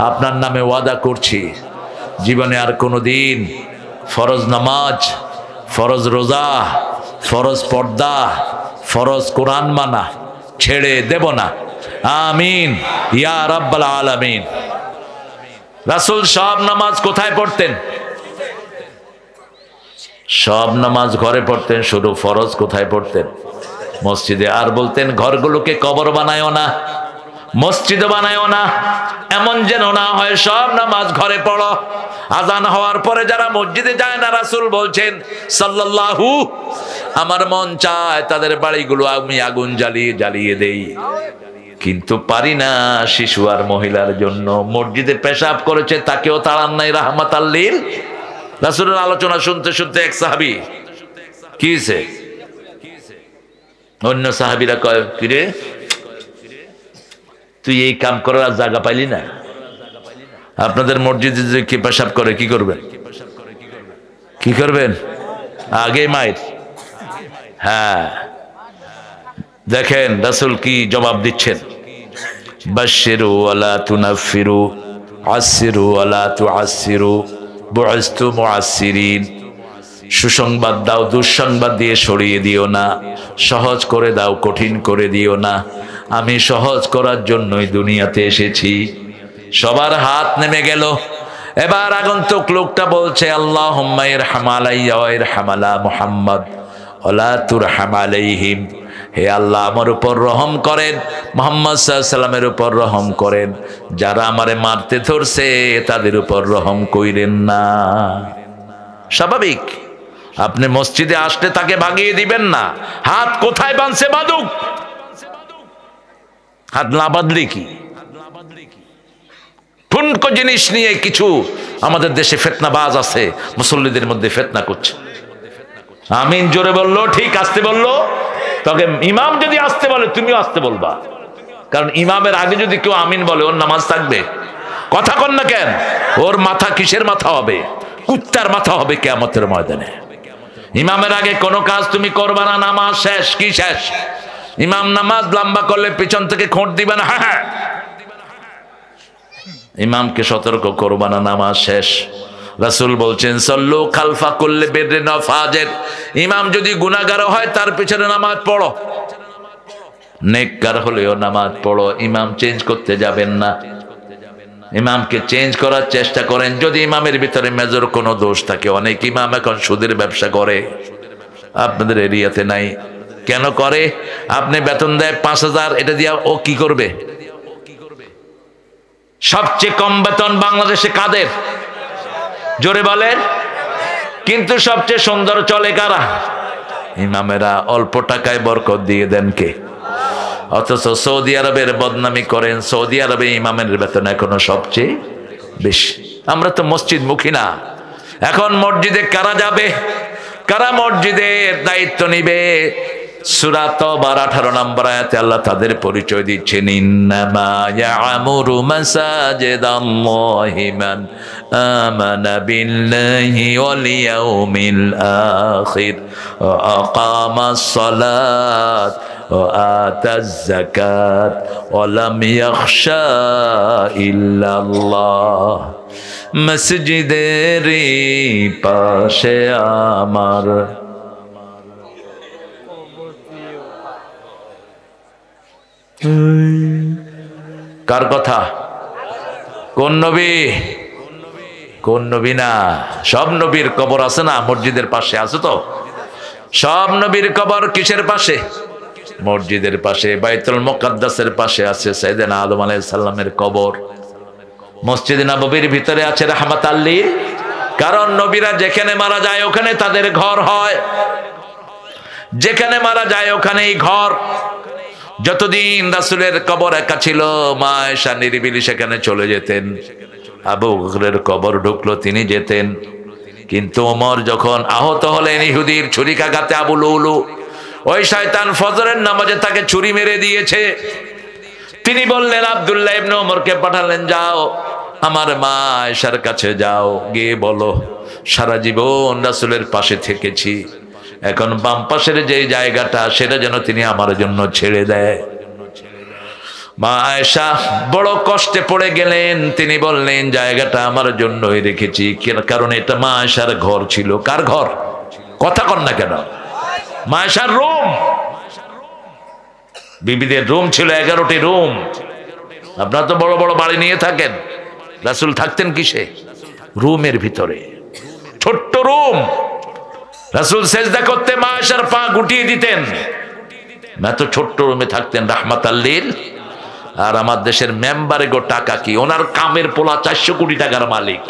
আপনার নামে ওয়াদা করছি জীবনে আর কোনোদিন ফরজ নামাজ, ফরজ রোজা, ফরজ পর্দা, ফরজ কোরআন মানা ছেড়ে দেব না। আমিন ইয়া রাব্বাল আলামিন। রাসূল সব নামাজ কোথায় পড়তেন? সব নামাজ ঘরে পড়তেন, শুধু ফরজ কোথায় পড়তেন? মসজিদে। আর বলতেন ঘরগুলোকে কবর বানায়ও না, মসজিদ বানায়ও না, এমন যেন না হয় সব নামাজ ঘরে পড়ো। আজান হওয়ার পরে যারা মসজিদে যায় না, রাসূল বলছেন সাল্লাল্লাহু, আমার মন চায় তাদের বাড়িগুলো আমি আগুন জ্বালিয়ে জ্বালিয়ে দেই, কিন্তু পারি না। শিশু আর মহিলার জন্য মসজিদে পেশাব করেছে, তাকেও তাড়ান নাই রাহমাতাল লিল। রাসূলের আলোচনা শুনতে শুনতে এক সাহাবী, কি হয়েছে? অন্য সাহাবীরা কয় কিরে তুই এই কাম করার জায়গা পাইলি না? আপনাদের মসজিদে যে কি পেশাব করে কি করবেন? কি করবেন? আগে মাইর। হ্যাঁ, দেখেন রাসূল কি জবাব দিচ্ছেন। বাশশিরু ওয়ালা তুনাফিরু, আশশিরু ওয়ালা তুআশশিরু, বুইস্তু মুআশশিরিন। সুসংবাদ দাও, দুঃসংবাদ দিয়ে সরিয়ে দিও না। সহজ করে দাও, কঠিন করে দিও না। আমি সহজ করার জন্যই দুনিয়াতে এসেছি। সবার হাত নেমে গেল। এবার আগন্তুক লোকটা বলছে আল্লাহুম্মা ইরহাম আলাইয়া ওয়া ইরহাম আলা মুহাম্মদ ওয়ালা তুরহাম আলাইহিম। হে আল্লাহ, আমার উপর রহম করেন, মুহাম্মদ সাল্লাল্লাহু আলাইহি সাল্লামের উপর রহম করেন। যারা আমারে মারতে ধরছে তাদের উপর রহম কইরেন না। স্বাভাবিক, আপনি মসজিদে আসলে তাকে ভাগিয়ে দিবেন না। হাত কোথায় বাঁধছে বাঁধুক, হাত না বাঁধলে কি? ঠুনকো জিনিস নিয়ে কিছু আমাদের দেশে ফিতনাবাজ আছে, মুসল্লিদের মধ্যে ফিতনা করছে। আমিন জোরে বললো ঠিক, আসতে বললো। তবে ইমাম যদি আসতে বলে তুমিও আসতে বলবা, কারণ ইমামের আগে যদি কেউ আমিন বলে ওর নামাজ থাকবে? কথা কন না কেন? ওর মাথা কিসের মাথা হবে? কুত্তার মাথা হবে কিয়ামতের ময়দানে। ইমামের আগে কোনো কাজ তুমি করবা না, নামাজ শেষ। কি শেষ? ইমাম নামাজ লম্বা করলে পিছন থেকে খোঁট দিবে না। হ্যাঁ, ইমামকে সতর্ক করবা না, নামাজ শেষ। রাসূল বলছেন সল্লু খালফা কুল্লি বিররিন ওয়া ফাজির। ইমাম যদি গুনাহগার হয় তার পিছনে নামাজ পড়ো, নেককার হলেও নামাজ পড়ো। ইমাম চেঞ্জ করতে যাবেন না। ইমামকে চেঞ্জ করার চেষ্টা করেন যদি ইমামের ভিতরে মেজর কোনো দোষ থাকে। অনেক ইমাম এখন সুদের ব্যবসা করে, আপনাদের এরিয়াতে নাই। কেন করে? আপনি বেতন দেয় 5,000, এটা দিয়া ও কি করবে? সবচেয়ে কম বেতন বাংলাদেশে কাদের? জোরে বলেন। কিন্তু সবচেয়ে সুন্দর চলে কারা? ইমামেরা। অল্প টাকায় বরকত দিয়ে দেন কে? অথচ সৌদি আরবের বদনামি করেন, সৌদি আরবে ইমামের বেতন এখনো সবচেয়ে বেশি। আমরা তো মসজিদ মুখী না। এখন মসজিদে কারা যাবে, কারা মসজিদের দায়িত্ব নিবে? সূরা তাওবার 18 নম্বর আয়াতে আল্লাহ তাদের পরিচয় দিচ্ছেন, ইন্নামা ইয়ামুরু মাসাজিদাল্লাহি মান আমানা বিল্লাহি ওয়াল ইয়াউমিল আখির ওয়া আকামাস সালাত ওয়া আতাজ যাকাত ওয়া লাম ইয়াখশা ইল্লাল্লাহ। মসজিদের পাশে আমার কার কথা? কোন নবী? কোন নবী না, সব নবীর কবর আছে না মসজিদের পাশে, আছে তো? সব নবীর কবর কিসের পাশে? মসজিদের পাশে। বাইতুল মুকাদ্দাসের পাশে আছে সাইয়েদনা আদম আলাইহিস সালামের কবর। মসজিদ নববীর ভিতরে আছে রাহমাতাল লিল, কারণ নবীরা যেখানে মারা যায় ওখানে তাদের ঘর হয়, যেখানে মারা যায় ওখানেই ঘর। যতদিন রাসূলের কবর একা ছিল, মা আয়েশা নিরিবিলি সেখানে চলে যেতেন। আবু বকরের কবর ঢুকলো, তিনি যেতেন। কিন্তু ওমর যখন আহত হলেন ইহুদির ছুরিকাঘাতে, আবু লুলু, ওই শয়তান ফজরের নামাজে তাকে ছুরি মেরে দিয়েছে। তিনি বললেন, আব্দুল্লাহ ইবনে ওমরকে পাঠালেন, যাও আমার মা আয়েশার কাছে যাও, গিয়ে বলো সারা জীবন রাসূলের পাশে থেকেছি, এখন বাম পাশের যে জায়গাটা সেটা যেন তিনি আমার জন্য ছেড়ে দেয়। মা আয়েশা বড় কষ্টে পড়ে গেলেন। তিনি বললেন, জায়গাটা আমার জন্যই রেখেছি, কারণ এটা মা আয়েশার ঘর ছিল। কার ঘর? কথা কন না কেন? মা আয়েশার রুম। বিবিদের রুম ছিল 11টি রুম। আপনারা তো বড় বড় বাড়ি নিয়ে থাকেন, রাসূল থাকতেন কিসে? রুমের ভিতরে, ছোট্ট রুম। রাসূল সেজদা করতে মা আয়েশার পা গুটিয়ে দিতেন, এত ছোট্ট রুমে থাকতেন রাহমাতাল লিল। আর আমার দেশের মেম্বারে গো টাকা কি, ওনার কামের পোলা 400 কোটি টাকার মালিক,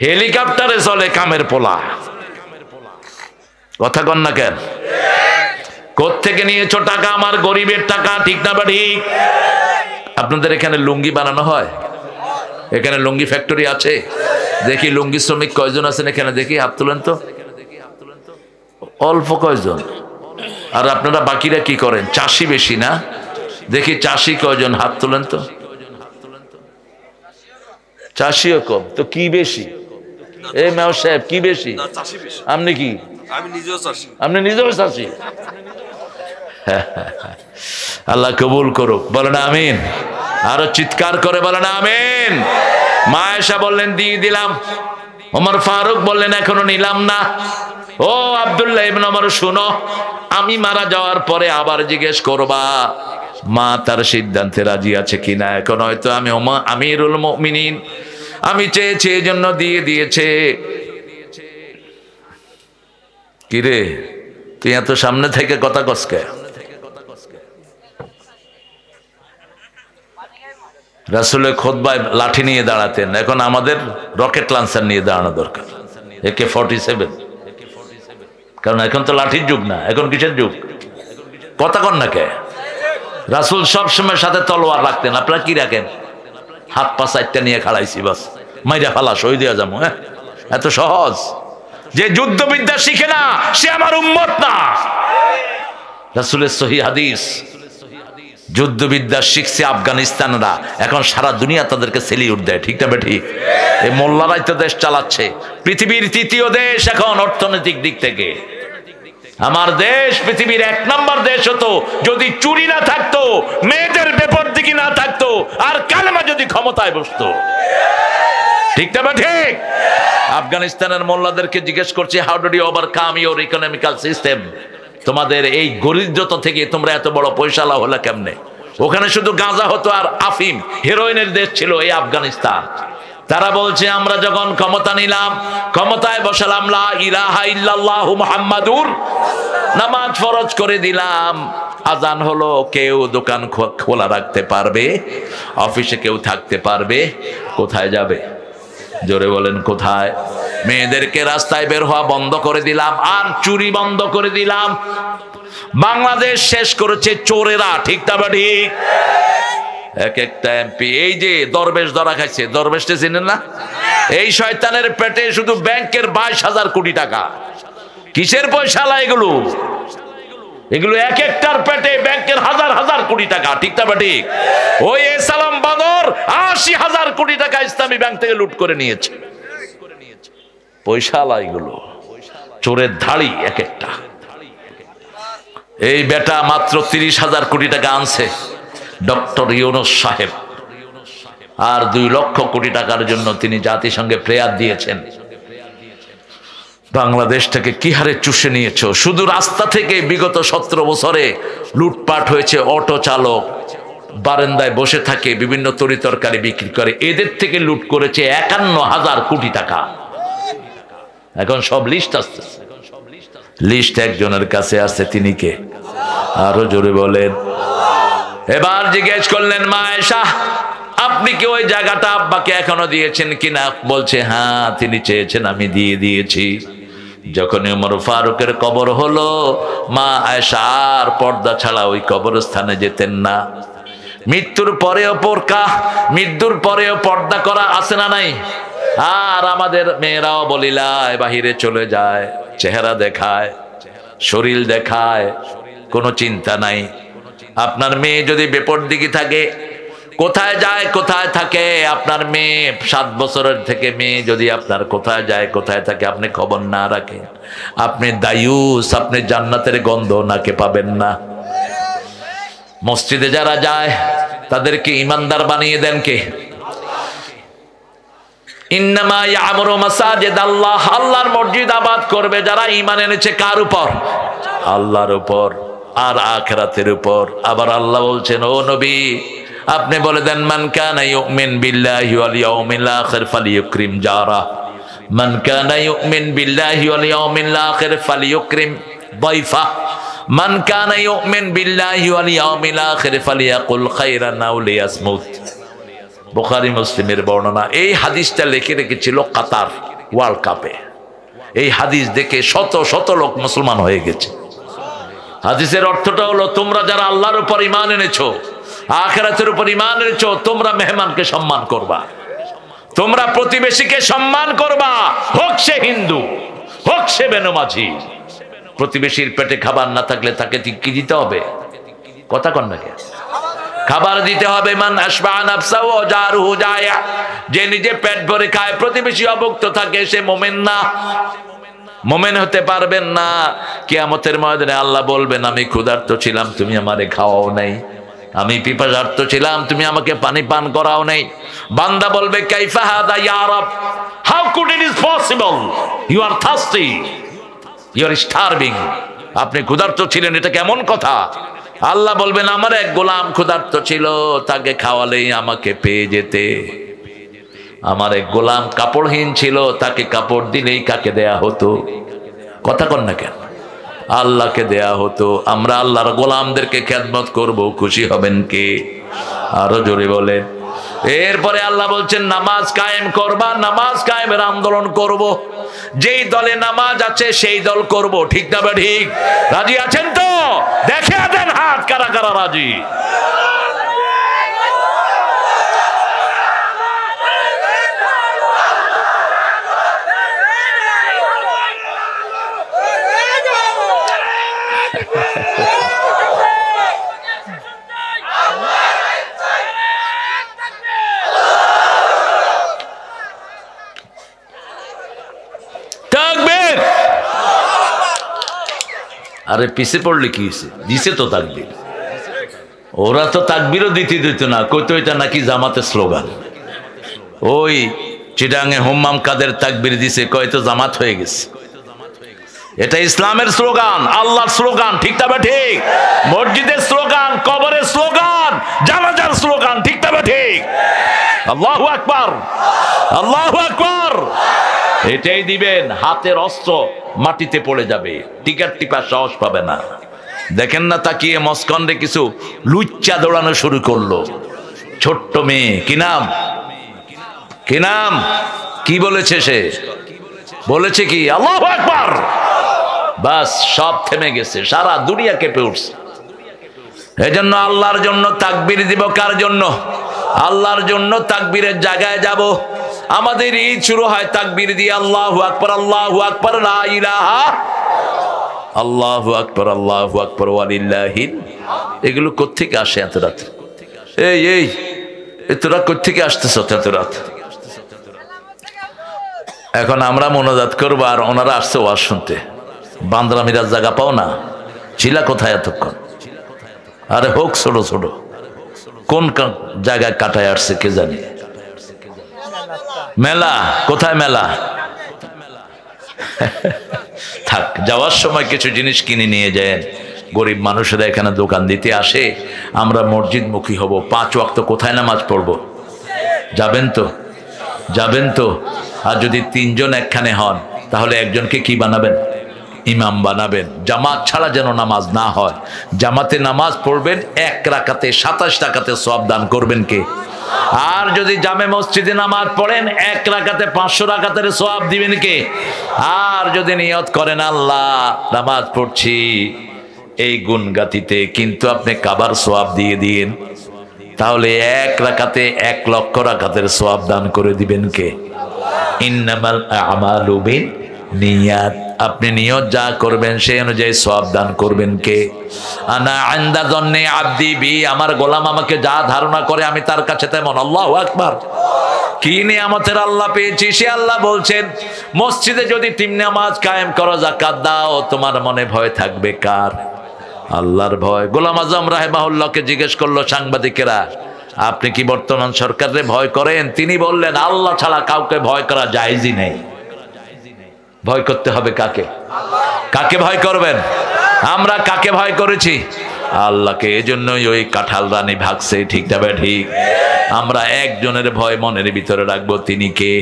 হেলিকপ্টারে চলে কামের পোলা। কথা কন না কেন? কোত্থেকে নিয়েছো টাকা? আমার গরিবের টাকা, ঠিক না ঠিক? আপনাদের এখানে লুঙ্গি বানানো হয়? এখানে লুঙ্গি ফ্যাক্টরি আছে? দেখি লুঙ্গি শ্রমিক কয়জন আছেন এখানে, দেখি হাত তুলেন তো। অল্প কয়জন। আর আপনারা বাকিরা কি করেন? চাষি বেশি না? দেখি চাষি কয়জন, হাত তুলেন তো। চাষিও কম তো কি বেশি? এই মেয়র সাহেব কি বেশি? আপনি কি? আমি নিজেও চাষি। আপনি নিজেও চাষি? আল্লাহ কবুল করুক, বলেন আমিন। আরো চিৎকার করে বলেন আমিন। মা আয়েশা বললেন, দিয়ে দিলাম। ওমর ফারুক বললেন, এখনো নিলাম না। ও আব্দুল্লাহ ইবনে ওমর, শুনো, আমি মারা যাওয়ার পরে আবার জিজ্ঞেস করবা মা তার সিদ্ধান্তে রাজি আছে কিনা। এখন হয়তো আমি আমিরুল মুমিনিন, আমি চেয়েছি এই জন্য দিয়ে দিয়েছে। কিরে তুই এত সামনে থেকে কথা কসকে? রাসূলের খুতবায় লাঠি নিয়ে দাঁড়াতেন, এখন আমাদের রকেট লঞ্চার নিয়ে দাঁড়ানো দরকার, AK-47। কারণ এখন তো লাঠির যুগ না, এখন কিসের যুগ? কথা কন না কে? রাসূল সবসময় সাথে তলোয়ার রাখতেন। আপনারা কি রাখেন? হাত পা 4টা নিয়ে খাড়াইছি, বাস মাইরা ফালা, শহীদ হয়ে যাবো। হ্যাঁ, এত সহজ। যে যুদ্ধবিদ্যা শিখে না সে আমার উম্মত না। রাসূলের সহিহ হাদিস, যুদ্ধবিদ্যা শিখছে আফগানিস্তানরা, এখন সারা দুনিয়া তাদেরকে সেলিউট দেয়, ঠিক না ঠিক? এই মোল্লারাই তো দেশ চালাচ্ছে, পৃথিবীর 3য় দেশ এখন অর্থনৈতিক দিক থেকে। আমার দেশ পৃথিবীর 1 নম্বর দেশ হতো যদি চুরি না থাকতো, মেয়েদের বেপরদিকি না থাকতো, আর কালেমা যদি ক্ষমতায় বসতো, ঠিক না ঠিক? আফগানিস্তানের মোল্লাদেরকে জিজ্ঞেস করছে, how do you overcome your economical system? তোমাদের এই গরিদ্রতা থেকে তোমরা এত বড় পয়সালা হলে কেমনে? ওখানে শুধু গাঁজা হতো আর আফিম, হেরোইনের দেশ ছিল এই আফগানিস্তান। তারা বলছে আমরা যখন ক্ষমতা নিলাম, ক্ষমতায় বসালাম, লা ইলাহা ইল্লাল্লাহু মুহাম্মাদুর, নামাজ ফরজ করে দিলাম, আজান হলো, কেউ দোকান খোলা রাখতে পারবে, অফিসে কেউ থাকতে পারবে, কোথায় যাবে? জোরে বলেন কোথায়? মেয়েদেরকে রাস্তায় বের হওয়া বন্ধ করে দিলাম, আর চুরি বন্ধ করে দিলাম। বাংলাদেশ শেষ করেছে চোরেরা, ঠিক না বা ঠিক? এক একটা এমপি, এই যে দরবেশ ধরা খাইছে, দরবেশটা চিনেন না? এই শয়তানের পেটে শুধু ব্যাংকের 22,000 কোটি টাকা। কিসের পয়সালা এগুলো? এগুলো এক একটার পেটে ব্যাংকের হাজার হাজার কোটি টাকা, ঠিক না বা ঠিক? ওই সালাম বাদর 80,000 কোটি টাকা ইসলামী ব্যাংক থেকে লুট করে নিয়েছে। পয়সালা এগুলো, চোরের ধাড়ি এক একটা। এই বেটা মাত্র 30,000 কোটি টাকা আনছে ডক্টর ইউনূস সাহেব, আর 2 লক্ষ কোটি টাকার জন্য তিনি জাতিসংঘে প্রেয়ার দিয়েছেন। বাংলাদেশটাকে কি হারে চুষে নিয়েছো। শুধু রাস্তা থেকে বিগত 17 বছরে লুটপাট হয়েছে। অটো চালক বারান্দায় বসে থাকে, বিভিন্ন তরিতরকারি বিক্রি করে, এদের থেকে লুট করেছে 51,000 কোটি টাকা। এখন সব লিস্ট আসতেছে, লিস্ট একজনের কাছে আছে, তিনি কে? আরো জোরে বলেন। এবার জিজ্ঞেস করলেন মা আয়েশা, আপনি কি ওই জায়গাটা আব্বাকে এখনো দিয়েছেন কিনা? বলছে হ্যাঁ, তিনি চেয়েছেন, আমি দিয়ে দিয়েছি। যখন ওমর ফারুকের কবর হলো, মা আয়েশা আর পর্দা ছাড়া ওই কবরস্থানে যেতেন না। মৃত্যুর পরেও মৃত্যুর পরেও পর্দা করা আছে না নাই? আর আমাদের মেয়েরাও বলিলায় বাহিরে চলে যায়, চেহারা দেখায়, শরীর দেখায়, কোনো চিন্তা নাই। আপনার মেয়ে যদি বেপরদিকি থাকে, কোথায় যায় কোথায় থাকে, আপনার মেয়ে 7 বছরের থেকে মেয়ে যদি আপনার কোথায় যায় কোথায় থাকে আপনি খবর না রাখেন, আপনি দায়ুস, আপনি জান্নাতের গন্ধ নাকে পাবেন না। মসজিদে যারা যায় তাদেরকে ইমানদার বানিয়ে দেন কে? ইন্নামা ইয়ামুরু মাসাজিদ আল্লাহ, আল্লাহর মসজিদ আবাদ করবে যারা ঈমান এনেছে। কার উপর? আল্লাহর উপর আর আখিরাতের উপর। আবার আল্লাহ বলছেন, ও নবী আপনি বলে দেন, মান কানা ইউমিন বিল্লাহি ওয়াল ইয়াউমিল আখির ফালিয়ুকরিম জারা, মান কানা ইউমিন বিল্লাহি ওয়াল ইয়াউমিল আখির ফালিয়ুকরিম দাইফা, মান কানা ইউমিন বিল্লাহি ওয়াল ইয়াউমিল আখির ফালিয়াকুল খায়রান আও লিয়াসমুত। বুখারী মুসলিমের বর্ণনা। এই হাদিসটা লিখে রেখেছিল কাতার ওয়ার্ল্ড কাপে। এই হাদিস দেখে শত শত লোক মুসলমান হয়ে গেছে। হাদিসের অর্থটা হলো, তোমরা যারা আল্লাহর উপর ঈমান এনেছো, আখিরাতের উপর ঈমান এনেছো, তোমরা মেহমানকে সম্মান করবা, তোমরা প্রতিবেশীকে সম্মান করবা, হোক সে হিন্দু, হোক সে বেনমাজি। প্রতিবেশীর পেটে খাবার না থাকলে তাকে কি দিতে হবে? কথা কন না কে? খাবার দিতে হবে। মান আশবা নাফসাহু ওয়া জারুহু জায়া, যে নিজে পেট ভরে খায়, প্রতিবেশী অভুক্ত থাকে, সে মুমিন না, মুমিন হতে পারবেন না। কিয়ামতের ময়দানে আল্লাহ বলবেন, আমি ক্ষুধার্ত ছিলাম, তুমি আমারে খাওয়াও নাই, আমি পিপাসার্ত ছিলাম, তুমি আমাকে পানি পান করাও নাই। বান্দা বলবে, কাইফা হাদা ইয়া রব, how could it is possible, you are thirsty, you are starving, আপনি ক্ষুধার্ত ছিলেন, এটা কেমন কথা? আল্লাহ বলবেন, আমার এক গোলাম ক্ষুধার্ত ছিল, তাকে খাওয়ালেই আমাকে পেয়ে যেতে। আমার এক গোলাম কাপড়হীন ছিল, তাকে কাপড় দিলেই কাকে দেয়া হতো? কথা কন না কেন? আল্লাহকে দেয়া হতো। আমরা আল্লাহর গোলামদেরকে খেদমত করব, খুশি হবেন কে? আরো জোরে বলেন। এরপরে আল্লাহ বলছেন, নামাজ কায়েম করবা, নামাজ কায়েমের আন্দোলন করব, যেই দলে নামাজ আছে সেই দল করব, ঠিক না? ঠিক। রাজি আছেন তো? দেখে দেন হাত, কারা কারা রাজি? আরে পিছে পড়লে কি হয়েছে? দিছে তো তাকবীর। ওরা তো তাকবীরও দিতে দিত না, কইতো এটা নাকি জামাতের স্লোগান। ওই চিটাঙে হুম্মাম কাদের তাকবীর দিছে, কয় তো জামাত হয়ে গেছে। এটা ইসলামের স্লোগান, আল্লাহর স্লোগান, ঠিক না? ঠিক। মসজিদের স্লোগান, কবরের স্লোগান, জানাজার স্লোগান, ঠিক না? ঠিক। আল্লাহু আকবার, আল্লাহু আকবার। এটাই দিবেন, হাতের অস্ত্র মাটিতে পড়ে যাবে, টিকার টিপার সাহস পাবে না। দেখেন না তাকিয়ে মস্কন্ডে কিছু লুচ্চা দৌড়ানো শুরু করলো, ছোট্ট মেয়ে, কি নাম, কি নাম, কি বলেছে সে, বলেছে কি আল্লাহু আকবার, বাস সব থেমে গেছে, সারা দুনিয়া কেঁপে উঠছে। এজন্য আল্লাহর জন্য তাকবীর দিব, কার জন্য, আল্লাহর জন্য তাকবীরের জায়গায় যাব। আমাদের ঈদ শুরু হয় তাকবীর দিয়ে, আল্লাহু আকবার, আল্লাহু আকবার, লা ইলাহা, আল্লাহু আকবার, আল্লাহু আকবার, ওয়ালিল্লাহিল। এগুলো কোত্থেকে আসে এত রাত? এই তোরা কোত্থেকে আসতেছ এত রাত? এখন আমরা মোনাজাত করবো আর ওনারা আসছে ওয়াজ শুনতে। বান্দরামিরাজ জায়গা পাও না, ছিলা কোথায় এতক্ষণ? আরে হোক ছোট ছোট, কোন জায়গায় কাটায় আসছে কে জানি। মেলা কোথায়, মেলা থাক, যাওয়ার সময় কিছু জিনিস কিনে নিয়ে যায়। গরিব মানুষেরা এখানে দোকান দিতে আসে, আমরা মসজিদ মুখী হব, 5 ওয়াক্ত কোথায় নামাজ পড়বো? যাবেন তো, যাবেন তো? আর যদি 3 জন একখানে হন তাহলে একজনকে কি বানাবেন? ইমাম বানাবেন। জামাত ছাড়া যেন নামাজ না হয়। জামাতে নামাজ পড়বেন, 1 রাকাতে 27 রাকাতে সওয়াব দান করবেন কে? আর যদি জামে মসজিদে নামাজ পড়েন 1 রাকাতে 500 রাকাতের সওয়াব দিবেন কে? আর যদি নিয়ত করেন আল্লাহ নামাজ পড়ছি এই গুণগাতিতে, কিন্তু আপনি কাবার সওয়াব দিয়ে দিন, তাহলে 1 রাকাতে 1 লক্ষ রাকাতের সওয়াব দান করে দিবেন কে? ইন্নামাল আমালু বিন্নিয়াত। আপনি নিয়ত যা করবেন সেই অনুযায়ী সওয়াব দান করবেন কে? আনা ইনদা যন্নি আবদি বি, আমার গোলাম আমাকে যা ধারণা করে আমি তার কাছে তেমন। আল্লাহু আকবার। কি নিয়ামতের আল্লাহ পেয়েছি, সে আল্লাহ বলছেন মসজিদে যদি 3 নামাজ কায়েম করো, যাকাত দাও, তোমার মনে ভয় থাকবে কার? আল্লাহর ভয়। গোলাম আজম রাহিমাহুল্লাহকে জিজ্ঞেস করলো সাংবাদিকেরা, আপনি কি বর্তমান সরকারে ভয় করেন? তিনি বললেন আল্লাহ ছাড়া কাউকে ভয় করা জায়েজই নেই। ভয় করতে হবে কাকে? কাকে ভয় করবেন? আমরা কাকে ভয় করেছি? আল্লাহকে। এজন্যই ওই কাঁঠাল রানী ভাগছে, ঠিক তবে ঠিক। আমরা একজনের ভয় মনের ভিতরে রাখবো, তিনি কে?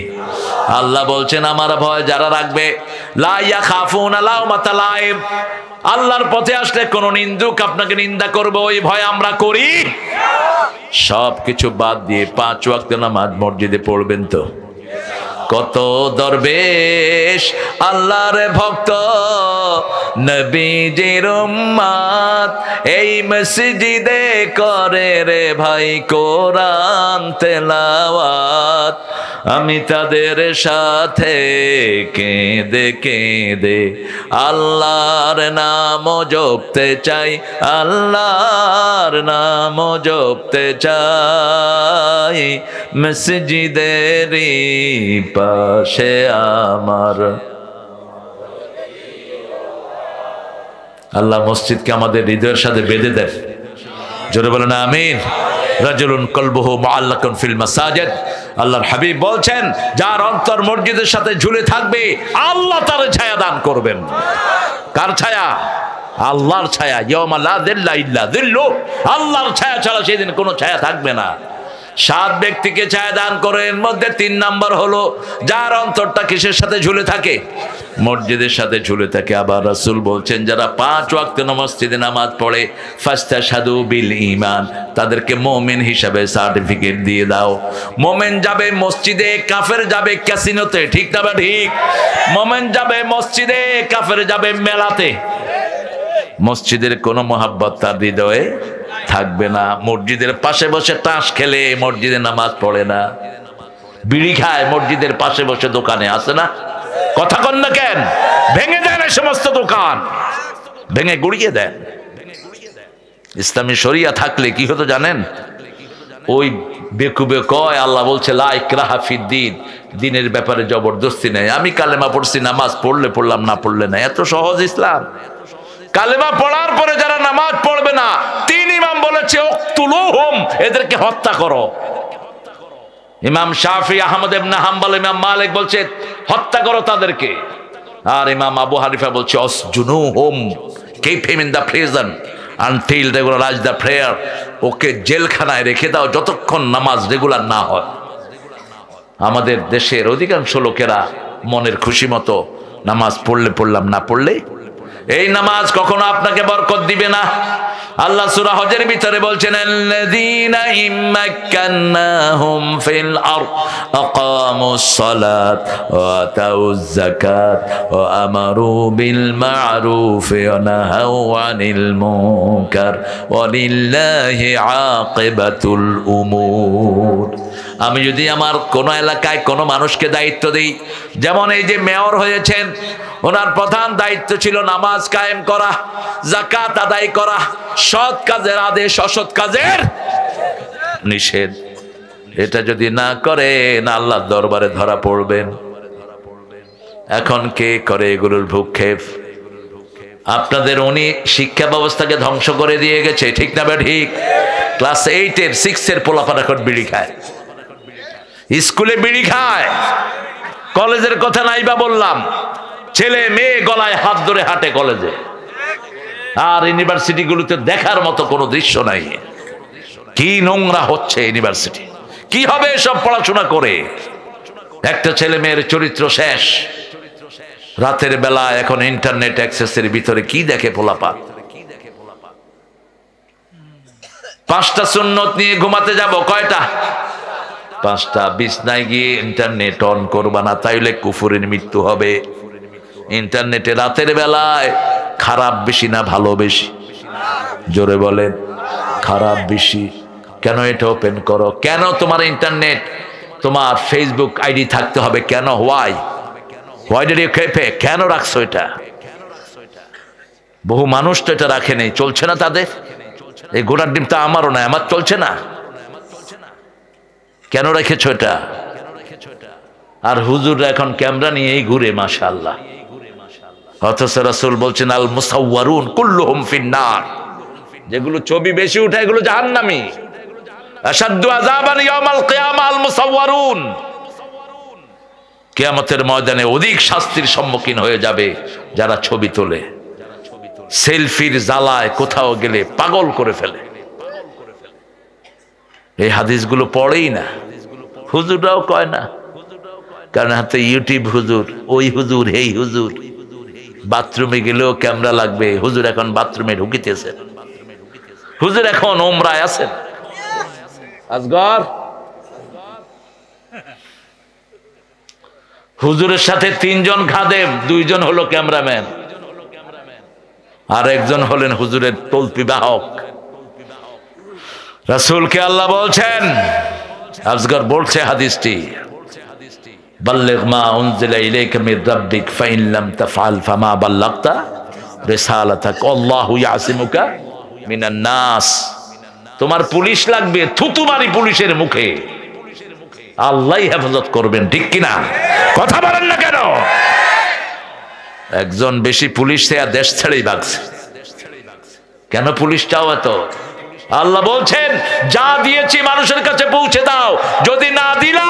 আল্লাহ বলছেন আমার ভয় যারা রাখবে, লা ইয়াখাফুনা লাউমাতা লাইম, আল্লাহর পথে আসলে কোন নিন্দুক আপনাকে নিন্দা করবে, ওই ভয় আমরা করি। সব কিছু বাদ দিয়ে 5 ওয়াক্ত নামাজ মসজিদে পড়বেন তো? কত দরবেশ আল্লাহর ভক্ত নবীজির উম্মত এই মসজিদে করে রে ভাই কোরআন তেলাওয়াত। আমি তাদের সাথে কেঁদে কেঁদে আল্লাহর নাম জপতে চাই, আল্লাহর নাম জপতে চাই। মসজিদেরই পাশে আমার। আল্লাহ মসজিদকে আমাদের হৃদয়ের সাথে বেঁধে দেন, জোরে বলেন আমিন। রাজুলুন কলবুহু মুআল্লাকুন ফিল মাসাজিদ, আল্লাহর হাবিব বলছেন যার অন্তর মসজিদের সাথে ঝুলে থাকবে আল্লাহ তার ছায়া দান করবেন। কার ছায়া? আল্লাহর ছায়া। ইয়াউমা লা যিল্লা ইল্লা যিল্লু, আল্লাহর ছায়া ছাড়া সেদিন কোনো ছায়া থাকবে না। 7 ব্যক্তিকে ছায়া দান করেন, মধ্যে 3 নাম্বার হলো যার অন্তরটা কিসের সাথে ঝুলে থাকে? মসজিদের সাথে ঝুলে থাকে। আবার রাসূল বলছেন যারা 5 ওয়াক্ত মসজিদে নামাজ পড়ে ফাস্তাশহাদু বিল ঈমান, তাদেরকে মুমিন হিসাবে সার্টিফিকেট দিয়ে দাও। মুমিন যাবে মসজিদে, কাফের যাবে ক্যাসিনোতে, ঠিক না ঠিক? মুমিন যাবে মসজিদে, কাফের যাবে মেলাতে। মসজিদের কোনো মহাব্বত তার হৃদয়ে থাকবে না। মসজিদের পাশে বসে তাস খেলে মসজিদে নামাজ পড়ে না, বিড়ি খায় মসজিদের পাশে বসে, দোকানে আছে না? কথা কন না কেন? ভেঙে দেন এই সমস্ত দোকান, ভেঙে গুড়িয়ে দেন। ইসলামী শরিয়া থাকলে কি হতো জানেন? ওই বেকুবে কয় আল্লাহ বলছে লা ইকরাহা ফিদ্দিন, দিনের ব্যাপারে জবরদস্তি নেই। আমি কালেমা পড়ছি, নামাজ পড়লে পড়লাম, না পড়লে না। এত সহজ ইসলাম। কালেমা পড়ার পরে যারা নামাজ পড়বে না, 3 ইমাম বলেছে উকতুলুহুম, এদেরকে হত্যা করো। ইমাম শাফি, আহমদ ইবনে হাম্বল, ইমাম মালিক বলছে হত্যা করো তাদেরকে। আর ইমাম আবু হানিফা বলছে অসজুনুহুম, keep him in the prison until regularise the prayer, ওকে জেলখানায় রেখে দাও যতক্ষণ নামাজ রেগুলার না হয়। আমাদের দেশের অধিকাংশ লোকেরা মনের খুশি মতো নামাজ পড়লে পড়লাম, না পড়লে এই নামাজ কখনো আপনাকে বরকত দিবে না। আল্লাহ সূরা হজের ভিতরে বলছেন, আল্লাযীনা ইম্মাক্কান্নাহুম ফিল আরদ আকামুস সালাত ওয়া আতাউয যাকাত ওয়া আমারু বিল মা'রুফ ওয়া নাহাউ আনিল মুনকার ওয়া লিল্লাহি আকিবাতুল উমুর। আমি যদি আমার কোন এলাকায় কোন মানুষকে দায়িত্ব দেই, যেমন এই যে মেয়র হয়েছেন, ওনার প্রধান দায়িত্ব ছিল নামাজ কায়েম করা, যাকাত আদায় করা, সৎ কাজের আদেশ, অসৎ কাজের নিষেধ। এটা যদি না করেন আল্লাহর দরবারে ধরা পড়বেন। এখন কে করে এগুলোর ভূক্ষেপ? আপনাদের উনি শিক্ষা ব্যবস্থাকে ধ্বংস করে দিয়ে গেছে, ঠিক না বে ঠিক? ক্লাস 8 এর 6 এর পোলাপান এখন বিড়ি খায়, স্কুলে বিড়ি খায়, কলেজের কথা নাই বা বললাম, ছেলে মেয়ে গলায় হাত ধরে হাঁটে কলেজে। আর ইউনিভার্সিটিগুলোতে দেখার মতো কোনো দৃশ্য নাই। কি নোংরা হচ্ছে ইউনিভার্সিটি! কি হবে সব পড়াশোনা করে? একটা ছেলে মেয়ের চরিত্র শেষ। রাতের বেলা এখন ইন্টারনেট অ্যাক্সেসের ভিতরে কি দেখে পোলাপান। 5টা সুন্নত নিয়ে ঘুমাতে যাব, কয়টা? 5টা। বিছনায় গিয়ে ইন্টারনেট অন করবা না, তাইলে কুফুরের মৃত্যু হবে। ইন্টারনেটে রাতের বেলায় খারাপ বেশি না ভালো বেশি? জোরে বলেন। খারাপ বেশি। কেন এটা ওপেন করো? কেন তোমার ইন্টারনেট, তোমার ফেসবুক আইডি থাকতে হবে? কেন? Why did you keep it? কেন রাখছো এটা? বহু মানুষ তো এটা রাখে নেই, চলছে না তাদের। এই গোড়ার ডিমটা আমারও না, আমার চলছে না। কেন রেখেছো এটা? আর হুজুররা এখন ক্যামেরা নিয়েই ঘুরে, মাশাআল্লাহ। অথচ রাসূল বলছেন, আল মুসাওয়ারুন কুল্লুহুম ফিন্নার। যেগুলো ছবি বেশি উঠে এগুলো জাহান্নামী। আশাদ্দু আযাবান ইয়াউমাল কিয়ামা আল মুসাওয়ারুন। কিয়ামতের ময়দানে অধিক শাস্তির সম্মুখীন হয়ে যাবে যারা ছবি তোলে। সেলফির জ্বালায় কোথাও গেলে পাগল করে ফেলে। এই হাদিসগুলো পড়েই না, হুজুররাও কয় না, কারণ হাতে ইউটিউব হুজুর, ওই হুজুর, এই হুজুর। বাথরুমে গেলেও ক্যামেরা লাগবে। হুজুর এখন বাথরুমে ঢুকিতেছেন, হুজুর এখন ওমরায় আছেন। আজগর হুজুরের সাথে 3 জন খাদেম, 2 জন হলো ক্যামেরাম্যান, আর একজন হলেন হুজুরের তলপি বাহক। রাসূলকে আল্লাহ বলছেন, আজগর বলছে হাদিসটি, বাল্লিগ মা উনজিলা ইলাইকা মির রাব্বিক ফাইন লাম তাফআল ফামা বাল্লাগতা রিসালাতাক আল্লাহু ইয়াসিমুকা মিনান নাস। তোমার পুলিশ লাগবে, থুতু মারি পুলিশের মুখে, আল্লাহই হেফাজত করবেন, ঠিক কিনা? কথা বলেন না কেন? একজন বেশি পুলিশ দেশ ছেড়েই ভাগছে। কেন পুলিশ চাও এত? আল্লাহ বলছেন, যা দিয়েছি মানুষের কাছে পৌঁছে দাও। যদি না দিলা,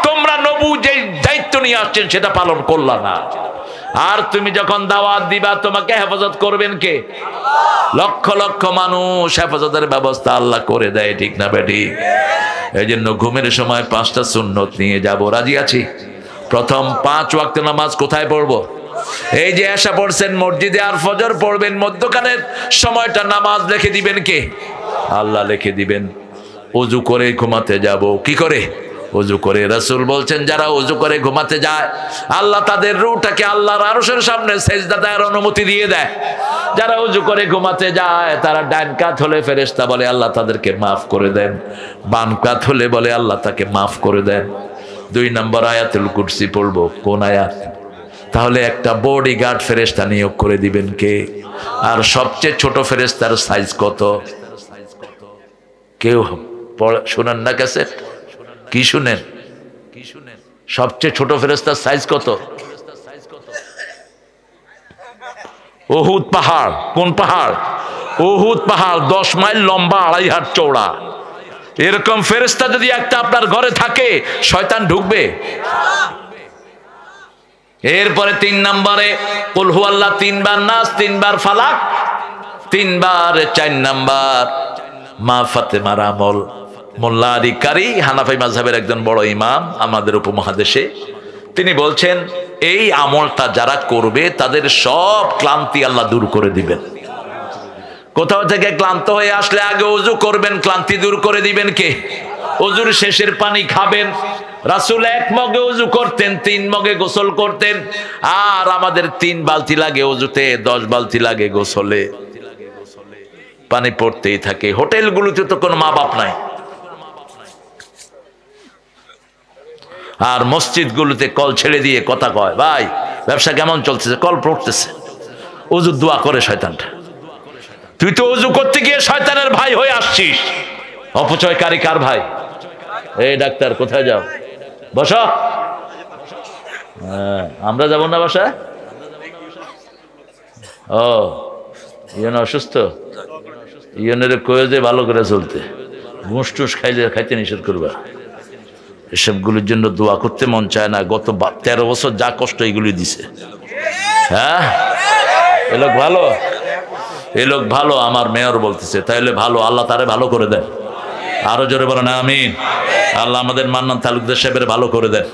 তোমরা নবী যে দায়িত্ব নিয়ে আসছেন সেটা পালন করলা না। আর তুমি যখন দাওয়াত দিবা, তোমাকে হেফাজত করবেন কে? লক্ষ লক্ষ মানুষ, হেফাজতের ব্যবস্থা আল্লাহ করে দেয়, ঠিক না বেঠিক? এই জন্য ঘুমের সময় 5টা সুন্নত নিয়ে যাব, রাজি আছি? প্রথম 5 ওয়াক্ত নামাজ কোথায় পড়বো? এই যে এশা পড়ছেন মসজিদে, আর ফজর পড়বেন, মধ্যখানের সময়টা নামাজ লিখে দিবেন কে? আল্লাহ লিখে দিবেন। ওযু করে ঘুমাতে যাব, কি করে? ওযু করে। রাসূল বলছেন, যারা ওযু করে ঘুমাতে যায় আল্লাহ তাদের রূহটাকে আল্লাহর আরশের সামনে সেজদা দেওয়ার অনুমতি দিয়ে দেয়। যারা ওযু করে ঘুমাতে যায় তারা ডান কাত হলে ফেরেশতা বলে আল্লাহ তাদেরকে মাফ করে দেন, বাম কাত হলে বলে আল্লাহ তাকে মাফ করে দেন। 2 নম্বর আয়াতুল কুরসি পড়বো। কোন আয়াত? তাহলে একটা বডিগার্ড ফেরেশতা নিয়োগ করে দিবেন কে? আর সবচেয়ে ছোট ফেরেশতার সাইজ কত? কেউ শুনেন না ক্যাসেট? কি শুনেন? সবচেয়ে ছোট ফেরেশতার সাইজ কত? উহুদ পাহাড়। কোন পাহাড়? উহুদ পাহাড় 10 মাইল লম্বা, 2.5 হাত চওড়া। এরকম ফেরেশতা যদি একটা আপনার ঘরে থাকে, শয়তান ঢুকবে? এরপরে 3 নম্বরে কুল হুয়াল্লাহ 3 বার, নাস 3 বার, ফালাক 3 বার। 4 নাম্বার মা ফাতেমার আমল, মোল্লা আলী কারি হানাফি মাযহাবের একজন বড় ইমাম আমাদের উপমহাদেশে, তিনি বলছেন এই আমলটা যারা করবে তাদের সব ক্লান্তি আল্লাহ দূর করে দিবেন। কোথাও থেকে ক্লান্ত হয়ে আসলে আগে ওযু করবেন, ক্লান্তি দূর করে দিবেন কে? ওযুর শেষের পানি খাবেন। রাসূল 1 মগে ওযু করতেন, 3 মগে গোসল করতেন, আর আমাদের 3 বালতি লাগে ওযুতে, 10 বালতি লাগে গোসলে। পানি পড়তেই থাকে। হোটেলগুলোতে তো কোনো মা বাপ নাই, আর মসজিদগুলোতে কল ছেড়ে দিয়ে কথা কয়, ভাই ব্যবসা কেমন চলতেছে? কল পড়তেছে। ওযুর দোয়া করে শয়তানটা। তুই তো ওযু করতে গিয়ে শয়তানের ভাই হয়ে আসছিস। অপচয়কারী কার ভাই? এই ডাক্তার কোথায় যাও? বসো। আমরা যাব না বাসায়? ও ইয়ন অসুস্থ, ইয়নের কয়ে যে ভালো করে চলতে, ঘুষ টুস খাইতে নিষেধ করবা। এসবগুলির জন্য দোয়া করতে মন চায় না। গত 13 বছর যা কষ্ট এগুলি দিছে। হ্যাঁ, এ লোক ভালো, এ লোক ভালো, আমার মেয়র বলতেছে, তাইলে ভালো, আল্লাহ তারে ভালো করে দেন। আরো জোরে বলেন আমিন। আল্লাহ আমাদের মান্নান তালুকদার সাহেবের ভালো করে দেন।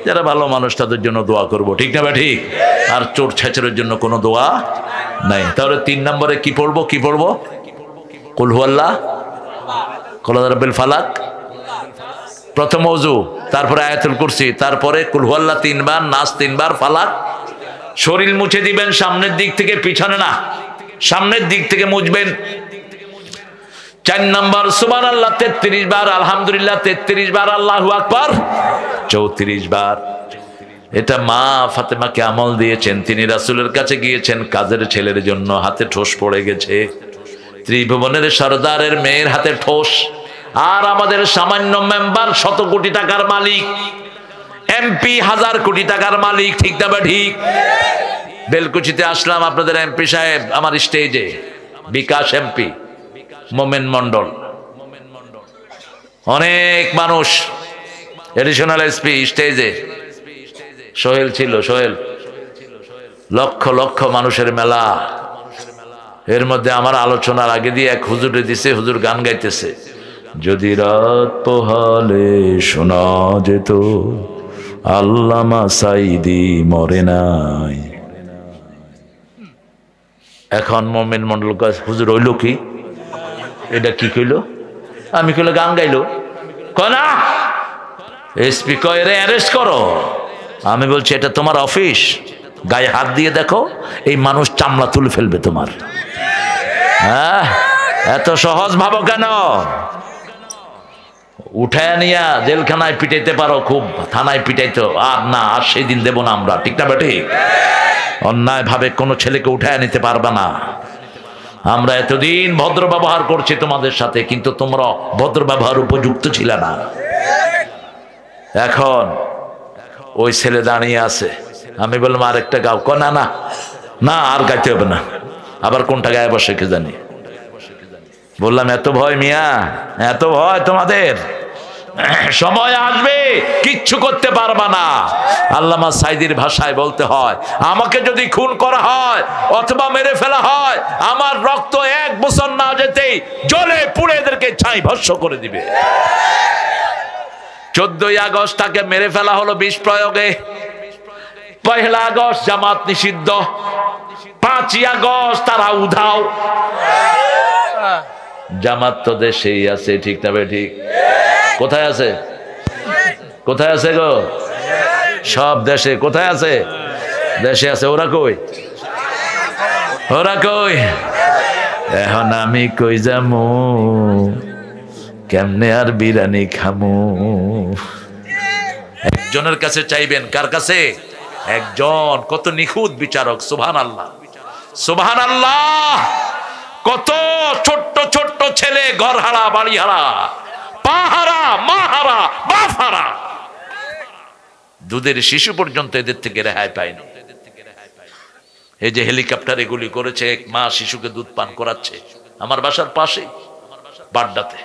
যারা ভালো মানুষ তাদের জন্য দোয়া করব, ঠিক না? ঠিক। আর চোর ছেচরের জন্য কোনো দোয়া নাই। তাহলে 3 নম্বরে কি পড়বো? কি পড়বো? কুল হুয়াল্লাহ, কুল আউযু বিল ফালাক, প্রথম ওযু, তারপরে আয়াতুল কুরসি, তারপরে কুল হুয়াল্লাহ 3 বার, নাস 3 বার, ফালাক। শরীর মুছে দিবেন সামনের দিক থেকে, পিছনে না, সামনের দিক থেকে মুছবেন। 4 নম্বর সুবহানাল্লাহ 33 বার, আলহামদুলিল্লাহ 33 বার, আল্লাহু আকবার 34 বার। এটা মা ফাতেমাকে আমল দিয়েছেন। তিনি রাসূলের কাছে গিয়েছেন কাজের ছেলের জন্য, হাতে ঠোস পড়ে গেছে। ত্রিভুবনের সরদারের মেয়ের হাতে ঠোস, আর আমাদের সামান্য মেম্বার 100 কোটি টাকার মালিক, এমপি 1000 কোটি টাকার মালিক, ঠিক না? ঠিক। বেলকুচিতে আসলাম, আপনাদের এমপি সাহেব আমার স্টেজে, বিকাশ এমপি, মোমেন মন্ডল, অনেক মানুষ, এডিশনাল এসপি স্টেজে, সোহেল ছিল, সোহেল, লক্ষ লক্ষ মানুষের মেলা। এর মধ্যে আমার আলোচনার আগে দিয়ে এক হুজুরে দিছে, হুজুর গান গাইতেছে, যদি রাত পোহালে শোনা যেত আল্লামা সাইদি মরে নাই। এখন মোমেন মন্ডল হুজুর হইল কি? এটা কি কইল? আমি কইল গান গাইলো। কনা এসপি কয় রে অ্যারেস্ট করো। আমি বলছি এটা তোমার অফিস, গায়ে হাত দিয়ে দেখো, এই মানুষ চামড়া তুলে ফেলবে তোমার। হ্যাঁ, এত সহজ ভাবো কেন? উঠায় নিয়া জেলখানায় পিটাইতে পারো, খুব থানায় পিটাইতো, আর না, আর সেই দিন দেব না আমরা, ঠিক না? ঠিক। অন্যায় ভাবে কোনো ছেলেকে উঠায় নিতে পারবে না। আমরা এতদিন ভদ্র ব্যবহার করছি তোমাদের সাথে, কিন্তু তোমরা ভদ্র ব্যবহার উপযুক্ত ছিল না। এখন ওই ছেলে দাঁড়িয়ে আছে, আমি বললাম আরেকটা গাও। না না না, আর গাইতে হবে না। আবার কোনটা গায়ে বসে কে জানি। বললাম এত ভয় মিয়া, এত ভয় তোমাদের, সময় আসবে কিচ্ছু করতে পারবা না। আল্লামা সাইদির ভাষায় বলতে হয়, আমাকে যদি খুন করা হয় অথবা মেরে ফেলা হয়, আমার রক্ত 1 বছর না যেতেই জ্বলে পুড়ে এদেরকে ছাই ভস্ম করে দিবে। 14ই আগস্ট তাকে মেরে ফেলা হলো বিষ প্রয়োগে। 1 আগস্ট জামাত নিষিদ্ধ, 5ই আগস্ট তারা উধাও। জামাত তো দেশেই আছে, ঠিক না? ঠিক। কোথায় আছে? কোথায় আছে গো? সব দেশে। কোথায় আছে? দেশে আছে। ওরা কই? ওরা কই? এখন আমি কই যামু, কেমনে আর বিরিয়ানি খামু? একজনের কাছে চাইবেন। কার কাছে? একজন। কত নিখুঁত বিচারক! সুবহানাল্লাহ, সুবহানাল্লাহ। কত ছোট্ট ছোট্ট ছেলে ঘর হারা, বাড়ি হারা, পা হারা, মা হারা, বাপ হারা, দুধের শিশু পর্যন্ত এদের থেকে রেহাই পায়নি। এই যে হেলিকপ্টার এগুলি করেছে, এক মা শিশুকে দুধ পান করাচ্ছে আমার বাসার পাশে বাড্ডাতে।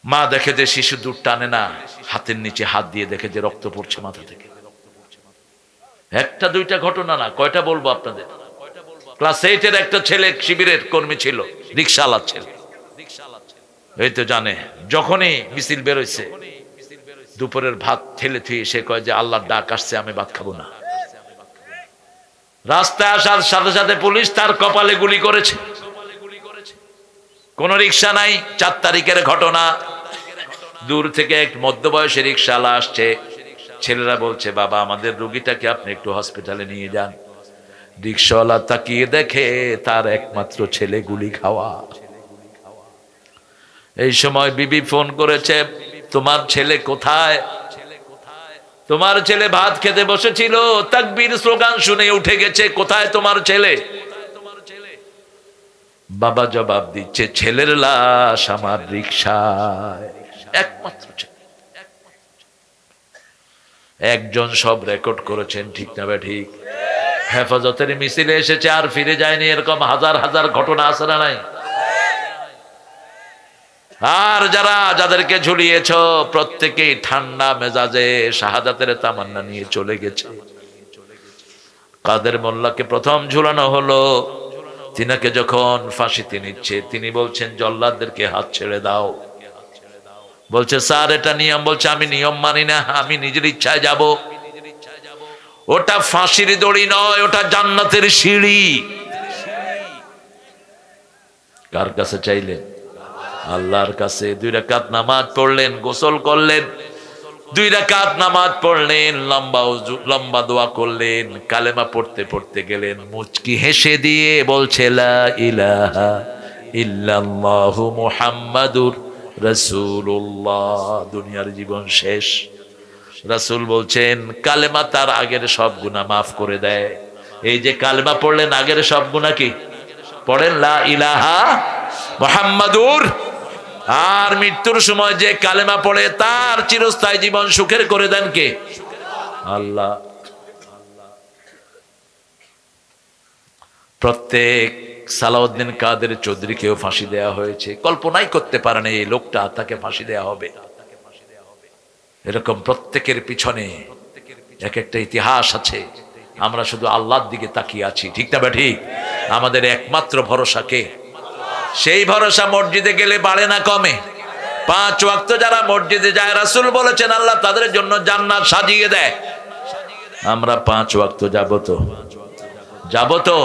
মা দেখে যে শিশু দুধ টানে না, হাতের নিচে হাত দিয়ে দেখে যে রক্ত পড়ছে মাথা থেকে। একটা দুইটা ঘটনা না, কয়টা বলবো আপনাদের? ক্লাস 8-এর একটা ছেলে শিবিরের কর্মী ছিল, রিক্সা চালাচ্ছিল। এই তো জানে যখনই মিছিল বেরোইছে দুপুরের ভাত ঠেলে থুয়ে সে কয় যে আল্লাহর ডাক আসছে, আমি ভাত খাবো না। রাস্তায় আসার সাথে সাথে পুলিশ তার কপালে গুলি করেছে। কোন রিক্সা নাই, 4 তারিখের ঘটনা। দূর থেকে এক মধ্যবয়সী রিক্সাওয়ালা আসছে। ছেলেরা বলছে, বাবা আমাদের রোগীটাকে আপনি একটু হসপিটালে নিয়ে যান। রিক্সাওয়ালা তাকিয়ে দেখে তার একমাত্র ছেলে গুলি খাওয়া। এই সময় বিবি ফোন করেছে, তোমার ছেলে কোথায়? তোমার ছেলে ভাত খেতে বসেছিল, তাকবীর স্লোগান শুনে উঠে গেছে, কোথায় তোমার ছেলে? বাবা জবাব দিচ্ছে, ছেলের লাশ আমার রিকশায়, একমাত্র ছেলে। একজন সব রেকর্ড করেছেন, ঠিক না বে ঠিক? হেফাজতের মিছিলে এসেছে আর ফিরে যায়নি, এরকম হাজার হাজার ঘটনা আছে না নাই? আর যাদেরকে ঝুলিয়েছ প্রত্যেকেই ঠান্ডা মেজাজে শাহাদাতের তামান্না নিয়ে চলে গেছে। কাদের মোল্লাকে প্রথম ঝুলানো হলো, তিনাকে যখন ফাঁসিতে নিচ্ছে তিনি বলছেন জল্লাদদেরকে হাত ছেড়ে দাও। বলছে স্যার এটা নিয়ম। বলছে আমি নিয়ম মানি না, আমি নিজের ইচ্ছায় যাব। ওটা ফাঁসির দড়ি নয়, ওটা জান্নাতের সিঁড়ি। কার কাছে চাইলেন? আল্লাহর কাছে। 2 রাকাত নামাজ পড়লেন, গোসল করলেন, 2 রাকাত নামাজ পড়লেন, লম্বা দোয়া করলেন, কালেমা পড়তে পড়তে গেলেন, মুচকি হেসে দিয়ে বলছে লা ইলাহা ইল্লাল্লাহু মুহাম্মাদুর রাসূলুল্লাহ। দুনিয়ার জীবন শেষ। রাসূল বলছেন কালেমা তার আগের সব গুনাহ মাফ করে দেয়। এই যে কালেমা পড়লেন, আগের সব গুনাহ কি পড়েন? লা ইলাহা মুহাম্মাদুর। আর মৃত্যুর সময় যে কালেমা পড়ে তার চিরস্থায়ী জীবন সুখের করে দেন কে? আল্লাহ। প্রত্যেক সালাউদ্দিন কাদের চৌধুরীকেও ফাঁসি দেয়া হয়েছে। কল্পনাই করতে পারেন এই লোকটা, তাকে ফাঁসি দেয়া হবে। এরকম প্রত্যেকের পিছনে এক একটা ইতিহাস আছে। আমরা শুধু আল্লাহর দিকে তাকিয়ে আছি, ঠিক না ঠিক? আমাদের একমাত্র ভরসা কে? সেই ভরসা মসজিদে গেলে বাড়ে না কমে? 5 ওয়াক্ত যারা মসজিদে যায় রাসূল বলেছেন আল্লাহ তাদের জন্য জান্নাত সাজিয়ে দেয়। আমরা 5 ওয়াক্ত যাব তো?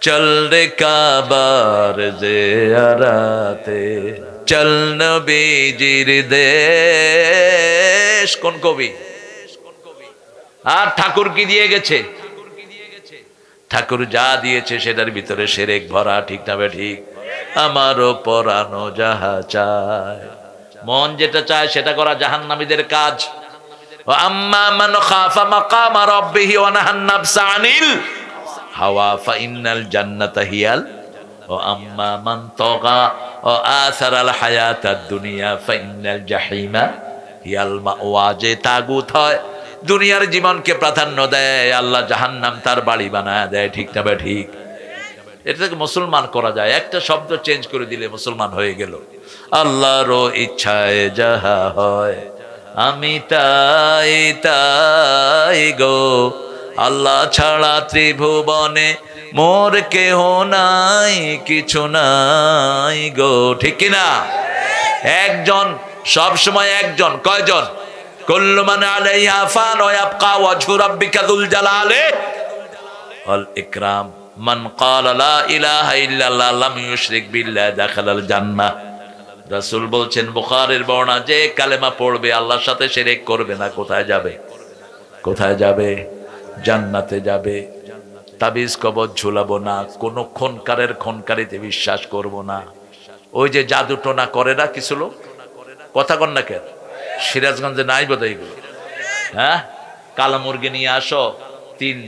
চল রে কাবার জিয়ারাতে, চল নবীজির দেশ। কোন কবি? আর ঠাকুর কি দিয়ে গেছে? ঠাকুর যা দিয়েছে সেটার ভিতরে শিরক ভরা, ঠিক না ঠিক? আমারও পরানো যাহা চায়, মন যেটা চায় সেটা করা জাহান্নামীদের কাজ। আম্মা মান খাফা মাকামা রাব্বিহি ওয়া নাহান নাফসা আনিল হাওয়া ফাইন্নাল জান্নাতা হিয়াল ওয়া আম্মা মান তাগা ওয়া আসারাল হায়াতাদ দুনিয়া ফাইন্নাল জাহিমা হিয়াল মাওয়া। যে তাগুত হয়, দুনিয়ার জীবনকে প্রাধান্য দেয়, আল্লাহ জাহান্নাম তার বাড়ি বানায় দেয়, ঠিক না ঠিক? এটাকে মুসলমান করা যায়, একটা শব্দ চেঞ্জ করে দিলে মুসলমান হয়ে গেল। আল্লাহর ইচ্ছায় যাহা হয় আমি তাই গো, আল্লাহ ছাড়া ত্রিভুবনে মোর কেহ নাই, কিছু নাই গো, ঠিক কিনা? একজন, সব সময় একজন। কয়জন? কুল্লু মান আলাইহা ফান ওয়া ইয়াবকা ওয়াজহু রাব্বিকা যুল জালালি ওয়াল ইকরাম। মান ক্বালা লা ইলাহা ইল্লাল্লাহ লাম ইউশরিক বিল্লাহি দাখালাল জান্নাহ। রাসূল বলছেন বুখারীর বর্ণনা, যে কালেমা পড়বে আল্লাহর সাথে শিরক করবে না, কোথায় যাবে? কোথায় যাবে? জান্নাতে যাবে। তাবিজ কবজ ঝুলাবো না, কোন খুনকারের খুনকারিতে বিশ্বাস করব না। ওই যে জাদু টোনা করে না কিছু লোক, কথা কন না কেন? সিরাজগঞ্জে নাই বোধহয় এগুলো। হ্যাঁ, কালা মুরগি নিয়ে আসো, 3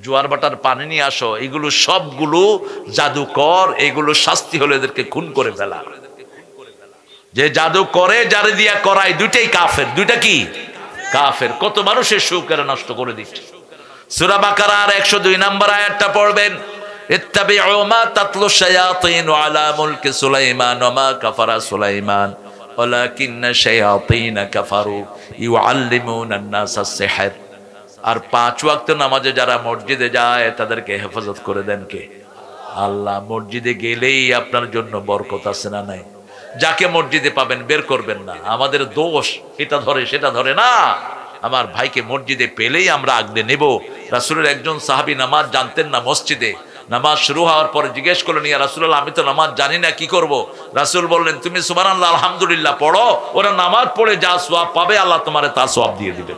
জোয়ার বাটার পানি নিয়ে আসো, এগুলো সবগুলো জাদুকর। এগুলো শাস্তি হলো এদেরকে খুন করে ফেলা। যে জাদু করে, যারে দিয়া করায়, দুইটাই কাফের। দুইটা কি? কাফের। কত মানুষের সুখ এরা নষ্ট করে দিচ্ছে। সূরা বাকারার 102 নম্বর আয়াতটা পড়বেন, ইত্তাবিউ মা তাতলু শায়াতিন আলা মুলকি সুলাইমান ওয়া মা কাফারা সুলাইমান ওয়ালাকিন্না শায়াতিন কাফারু ইউআল্লিমুনা আন-নাসা আস-সিহর। আর 5 ওয়াক্ত নামাজে যারা মসজিদে যায় তাদেরকে হেফাজত করে দেন কে? আল্লাহ মসজিদে গেলেই আপনার জন্য বরকত আছে না নাই? যাকে মসজিদে পাবেন বের করবেন না, আমাদের দোষ এটা ধরে সেটা ধরে না। আমার ভাইকে মসজিদে পেলেই আমরা আগলে নেব। রাসূলের একজন সাহাবী নামাজ জানতেন না, মসজিদে নামাজ শুরু হওয়ার পরে জিজ্ঞেস করলেন, ইয়া রাসূলুল্লাহ, আমি তো নামাজ জানি না, কি করব? রাসূল বললেন, তুমি সুবহানাল্লাহ আলহামদুলিল্লাহ পড়ো, ওরা নামাজ পড়ে যা সওয়াব পাবে আল্লাহ তোমারে তার সওয়াব দিয়ে দিবেন।